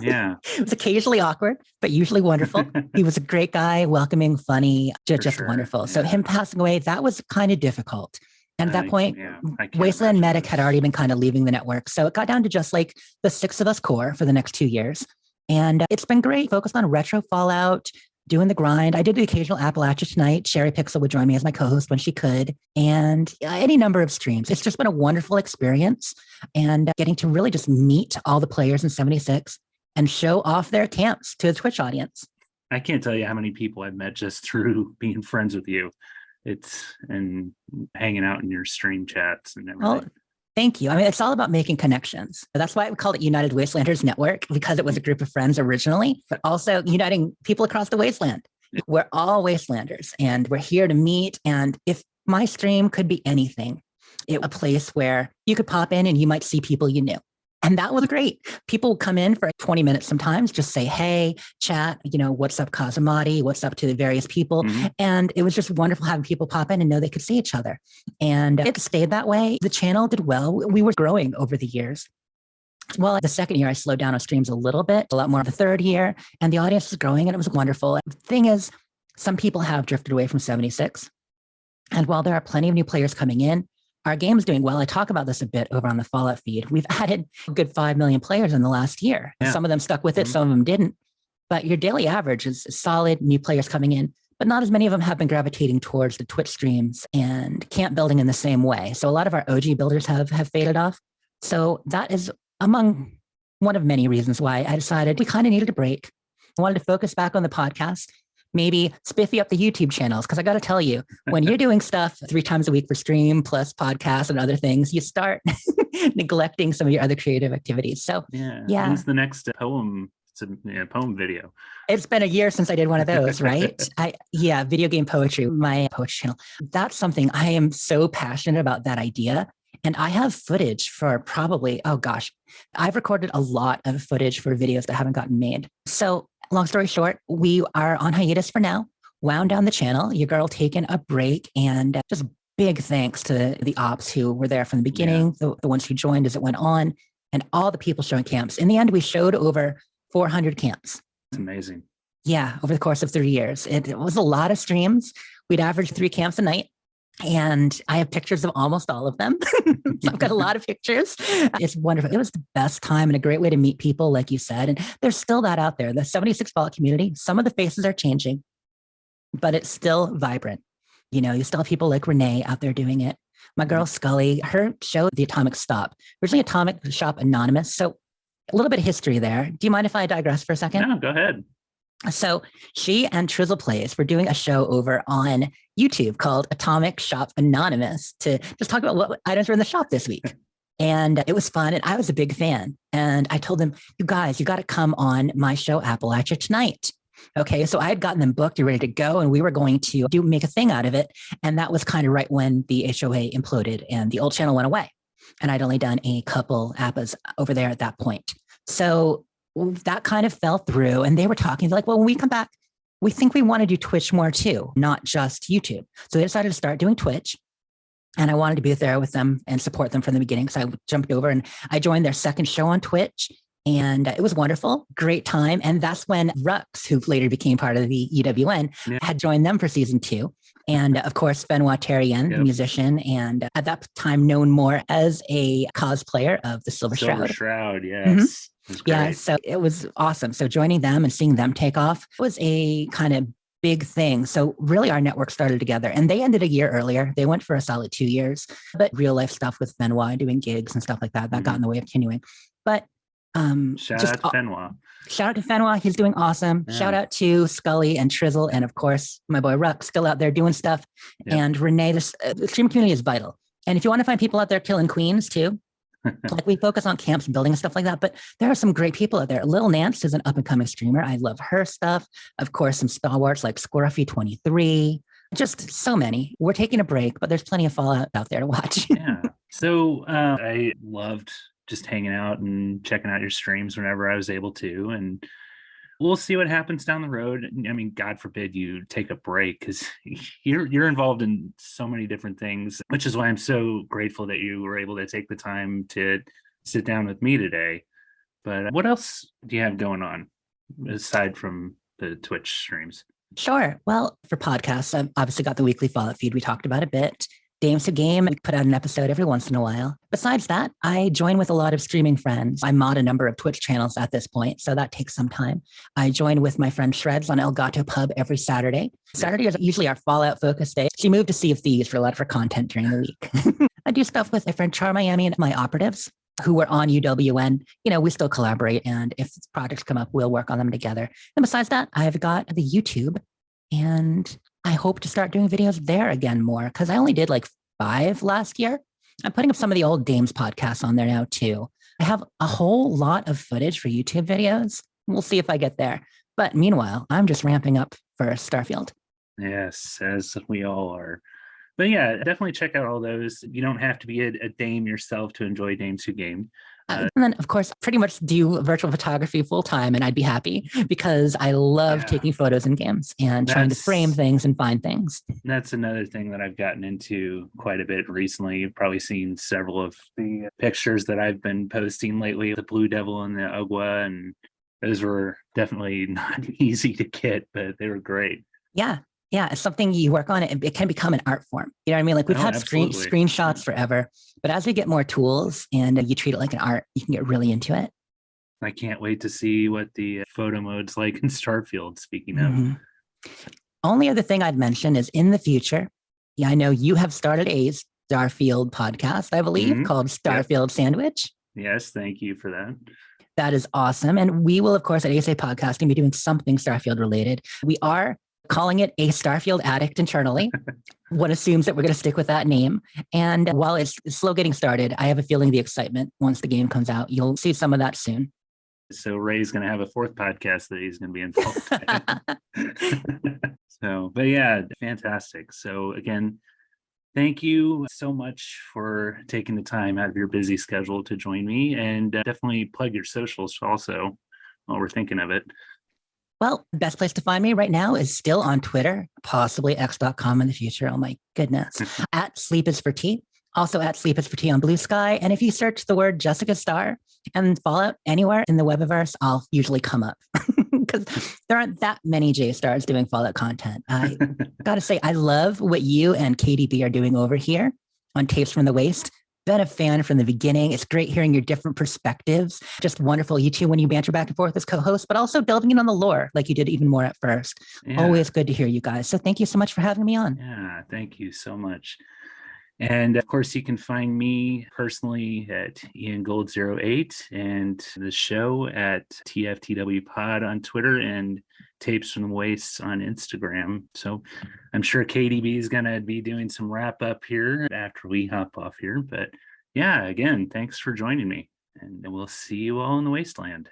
Yeah. It was occasionally awkward, but usually wonderful. He was a great guy, welcoming, funny, just wonderful. Yeah. So him passing away, that was kind of difficult. And at that point, Wasteland Medic had already been kind of leaving the network. So it got down to just like the 6 of us core for the next 2 years. And it's been great, focused on retro Fallout, doing the grind. I did the occasional Appalachia tonight. Cherry Pixel would join me as my co-host when she could, and any number of streams. It's just been a wonderful experience, and getting to really just meet all the players in 76 and show off their camps to the Twitch audience. I can't tell you how many people I've met just through being friends with you. And hanging out in your stream chats and everything. Well, thank you. I mean, it's all about making connections. That's why we called it United Wastelanders Network, because it was a group of friends originally, but also uniting people across the wasteland. Yeah. We're all Wastelanders and we're here to meet. And if my stream could be anything, it was a place where you could pop in and you might see people you knew. And that was great. People would come in for 20 minutes sometimes, just say, hey, chat, what's up, Kazamati? What's up to the various people? Mm-hmm. And it was just wonderful having people pop in and know they could see each other. And it stayed that way. The channel did well. We were growing over the years. Well, the second year, I slowed down on streams a little bit, a lot more the third year, and the audience was growing and it was wonderful. The thing is, some people have drifted away from 76. And while there are plenty of new players coming in, our game is doing well. I talk about this a bit over on the Fallout feed. We've added a good 5 million players in the last year. Yeah. Some of them stuck with it, some of them didn't. But your daily average is solid, new players coming in, but not as many of them have been gravitating towards the Twitch streams and camp building in the same way. So a lot of our OG builders have faded off. So that is among one of many reasons why I decided we kind of needed a break. I wanted to focus back on the podcast, maybe spiffy up the YouTube channels. Because I got to tell you, when you're doing stuff 3 times a week for stream plus podcasts and other things, you start neglecting some of your other creative activities. So yeah. When's the next poem video? It's been a year since I did one of those, right? Video game poetry, my poetry channel. That's something I am so passionate about, that idea. And I have footage for probably, I've recorded a lot of footage for videos that haven't gotten made. So long story short, we are on hiatus for now, wound down the channel, your girl taking a break, and just big thanks to the ops who were there from the beginning, the ones who joined as it went on, and all the people showing camps. In the end, we showed over 400 camps. That's amazing. Yeah, over the course of 3 years. It was a lot of streams. We'd average 3 camps a night. And I have pictures of almost all of them. So I've got a lot of pictures. It's wonderful. It was the best time and a great way to meet people, like you said. And there's still that out there. The 76 Fallout community, some of the faces are changing, but it's still vibrant. You still have people like Renee out there doing it. My girl Scully, her show, The Atomic Stop, originally Atomic Shop Anonymous. So a little bit of history there. Do you mind if I digress for a second? No, go ahead. So she and Trizzle Plays were doing a show over on YouTube called Atomic Shop Anonymous to just talk about what items were in the shop this week. And it was fun. And I was a big fan. And I told them, you guys, you got to come on my show, Appalachia Tonight. Okay. So I had gotten them booked and ready to go. And we were going to make a thing out of it. And that was kind of right when the HOA imploded and the old channel went away. And I'd only done a couple APAs over there at that point. So that kind of fell through. And they were talking like, well, when we come back, we think we want to do Twitch more too, not just YouTube. So they decided to start doing Twitch. And I wanted to be there with them and support them from the beginning. So I jumped over and I joined their second show on Twitch. And it was wonderful, great time. And that's when Rux, who later became part of the EWN, had joined them for season 2. And of course, Benoit Terrien, the musician, and at that time known more as a cosplayer of the Silver Shroud. Silver Shroud, yes. Yeah, so it was awesome. So joining them and seeing them take off was a kind of big thing. So really our network started together and they ended a year earlier. They went for a solid 2 years, but real life stuff with Benoit doing gigs and stuff like that, that got in the way of continuing. But shout out to Benoit. Shout out to Benoit. He's doing awesome. Yeah. Shout out to Scully and Trizzle. And of course, my boy Ruck still out there doing stuff. Yep. And Renee, the stream community is vital. And if you want to find people out there killing queens too, like we focus on camps and building and stuff like that, but there are some great people out there. Lil Nance is an up and coming streamer. I love her stuff. Of course, some stalwarts like Scoruffy23, just so many. We're taking a break, but there's plenty of Fallout out there to watch. Yeah. So I loved just hanging out and checking out your streams whenever I was able to. And we'll see what happens down the road. I mean, God forbid you take a break because you're involved in so many different things, which is why I'm so grateful that you were able to take the time to sit down with me today. But what else do you have going on aside from the Twitch streams? Sure. Well, for podcasts, I've obviously got the weekly Fallout feed. We talked about a bit. Dames to Game, and put out an episode every once in a while. Besides that, I join with a lot of streaming friends. I mod a number of Twitch channels at this point, so that takes some time. I join with my friend Shreds on El Gato Pub every Saturday. Saturday is usually our Fallout focus day. She moved to Sea of Thieves for a lot of her content during the week. I do stuff with my friend Char Miami and my operatives who were on UWN. We still collaborate, and if projects come up, we'll work on them together. And besides that, I've got the YouTube, and I hope to start doing videos there again more because I only did like 5 last year. I'm putting up some of the old Dames podcasts on there now too. I have a whole lot of footage for YouTube videos. We'll see if I get there. But meanwhile, I'm just ramping up for Starfield. Yes, as we all are. But yeah, definitely check out all those. You don't have to be a Dame yourself to enjoy Dames Who Game. And then, of course, pretty much do virtual photography full time, and I'd be happy because I love taking photos in games and trying to frame things and find things. That's another thing that I've gotten into quite a bit recently. You've probably seen several of the pictures that I've been posting lately, the Blue Devil and the Ugwa, and those were definitely not easy to get, but they were great. Yeah. Yeah, it's something you work on. It can become an art form. You know what I mean? Like we've had screenshots forever, but as we get more tools and you treat it like an art, you can get really into it. I can't wait to see what the photo mode's like in Starfield, speaking of. Only other thing I'd mention is in the future, I know you have started a Starfield podcast, I believe, called Starfield Sandwich. Yes, thank you for that. That is awesome. And we will, of course, at ASA Podcasting be doing something Starfield related. We are calling it a Starfield Addict internally. One assumes that we're going to stick with that name. And while it's slow getting started, I have a feeling the excitement once the game comes out, you'll see some of that soon. So Ray's going to have a 4th podcast that he's going to be involved in. But yeah, fantastic. So again, thank you so much for taking the time out of your busy schedule to join me, and definitely plug your socials also while we're thinking of it. Well, the best place to find me right now is still on Twitter, possibly x.com in the future. Oh my goodness. At Sleep is for Tea. Also at Sleep is for Tea on Blue Sky. And if you search the word Jessica Star and Fallout anywhere in the Webiverse, I'll usually come up because there aren't that many J stars doing Fallout content. I got to say, I love what you and KDB are doing over here on Tapes from the Waste. been a fan from the beginning. It's great hearing your different perspectives. Just wonderful. You two, when you banter back and forth as co-hosts, but also delving in on the lore like you did even more at first. Yeah. Always good to hear you guys. So thank you so much for having me on. Yeah, thank you so much. And of course, you can find me personally at IanGold08 and the show at TFTW Pod on Twitter and Tapes from the Wastes on Instagram. So I'm sure KDB is going to be doing some wrap up here after we hop off here. But yeah, again, thanks for joining me. And we'll see you all in the wasteland.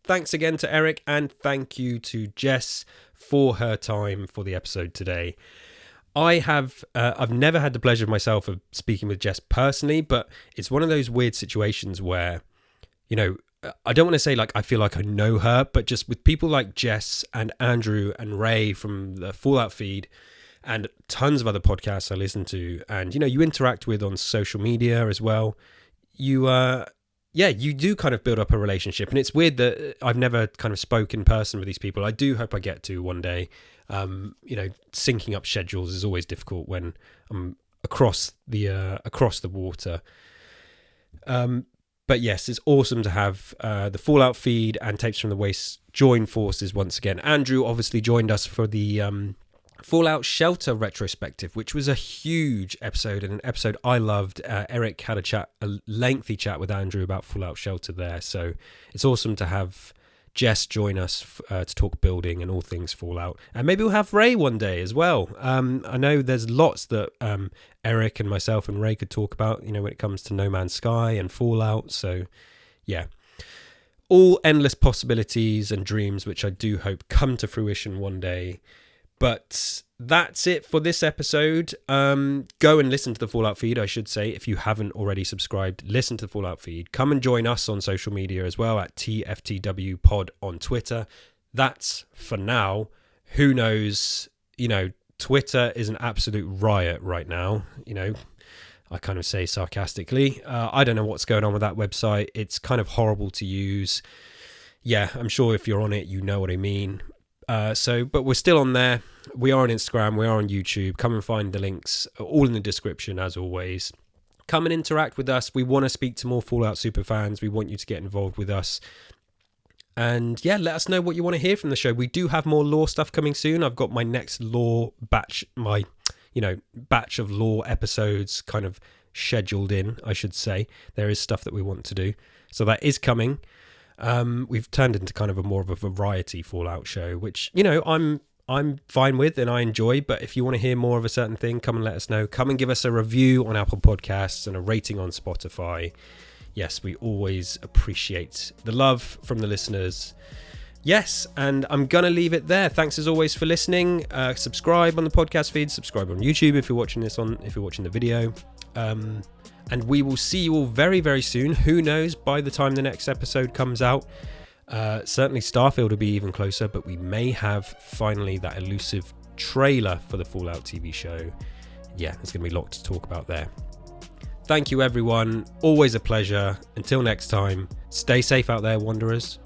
Thanks again to Eric, and thank you to Jess for her time for the episode today. I've never had the pleasure myself of speaking with Jess personally, but it's one of those weird situations where, you know, I don't want to say like I feel like I know her, but just with people like Jess and Andrew and Ray from the Fallout feed and tons of other podcasts I listen to, and, you know, you interact with on social media as well, you do kind of build up a relationship. And it's weird that I've never kind of spoken in person with these people. I do hope I get to one day. You know, syncing up schedules is always difficult when I'm across the water. But yes, it's awesome to have the Fallout feed and Tapes from the Waste join forces once again. Andrew obviously joined us for the Fallout Shelter retrospective, which was a huge episode and an episode I loved. Eric had a lengthy chat with Andrew about Fallout Shelter there. So it's awesome to have Jess join us to talk building and all things Fallout. And maybe we'll have Ray one day as well. I know there's lots that Eric and myself and Ray could talk about, you know, when it comes to No Man's Sky and Fallout. So yeah, all endless possibilities and dreams, which I do hope come to fruition one day. But that's it for this episode. Go and listen to the Fallout feed, I should say. If you haven't already subscribed, listen to the Fallout feed. Come and join us on social media as well at TFTW Pod on Twitter. That's for now. Who knows? You know, Twitter is an absolute riot right now. You know, I kind of say sarcastically. I don't know what's going on with that website. It's kind of horrible to use. Yeah, I'm sure if you're on it, you know what I mean. But we're still on there. We are on Instagram, we are on YouTube. Come and find the links, all in the description as always. Come and interact with us. We want to speak to more Fallout super fans. We want you to get involved with us. And yeah, let us know what you want to hear from the show. We do have more lore stuff coming soon. I've got my next lore batch, batch of lore episodes kind of scheduled in, I should say. There is stuff that we want to do. So that is coming. We've turned into kind of a more of a variety Fallout show, which, you know, I'm fine with and I enjoy. But if you want to hear more of a certain thing, come and let us know. Come and give us a review on Apple Podcasts and a rating on Spotify. Yes, we always appreciate the love from the listeners. Yes, and I'm gonna leave it there. Thanks as always for listening. Subscribe on the podcast feed. Subscribe on YouTube if you're watching the video. And we will see you all very, very soon. Who knows, by the time the next episode comes out, certainly Starfield will be even closer, but we may have finally that elusive trailer for the Fallout TV show. Yeah, there's going to be a lot to talk about there. Thank you, everyone. Always a pleasure. Until next time, stay safe out there, Wanderers.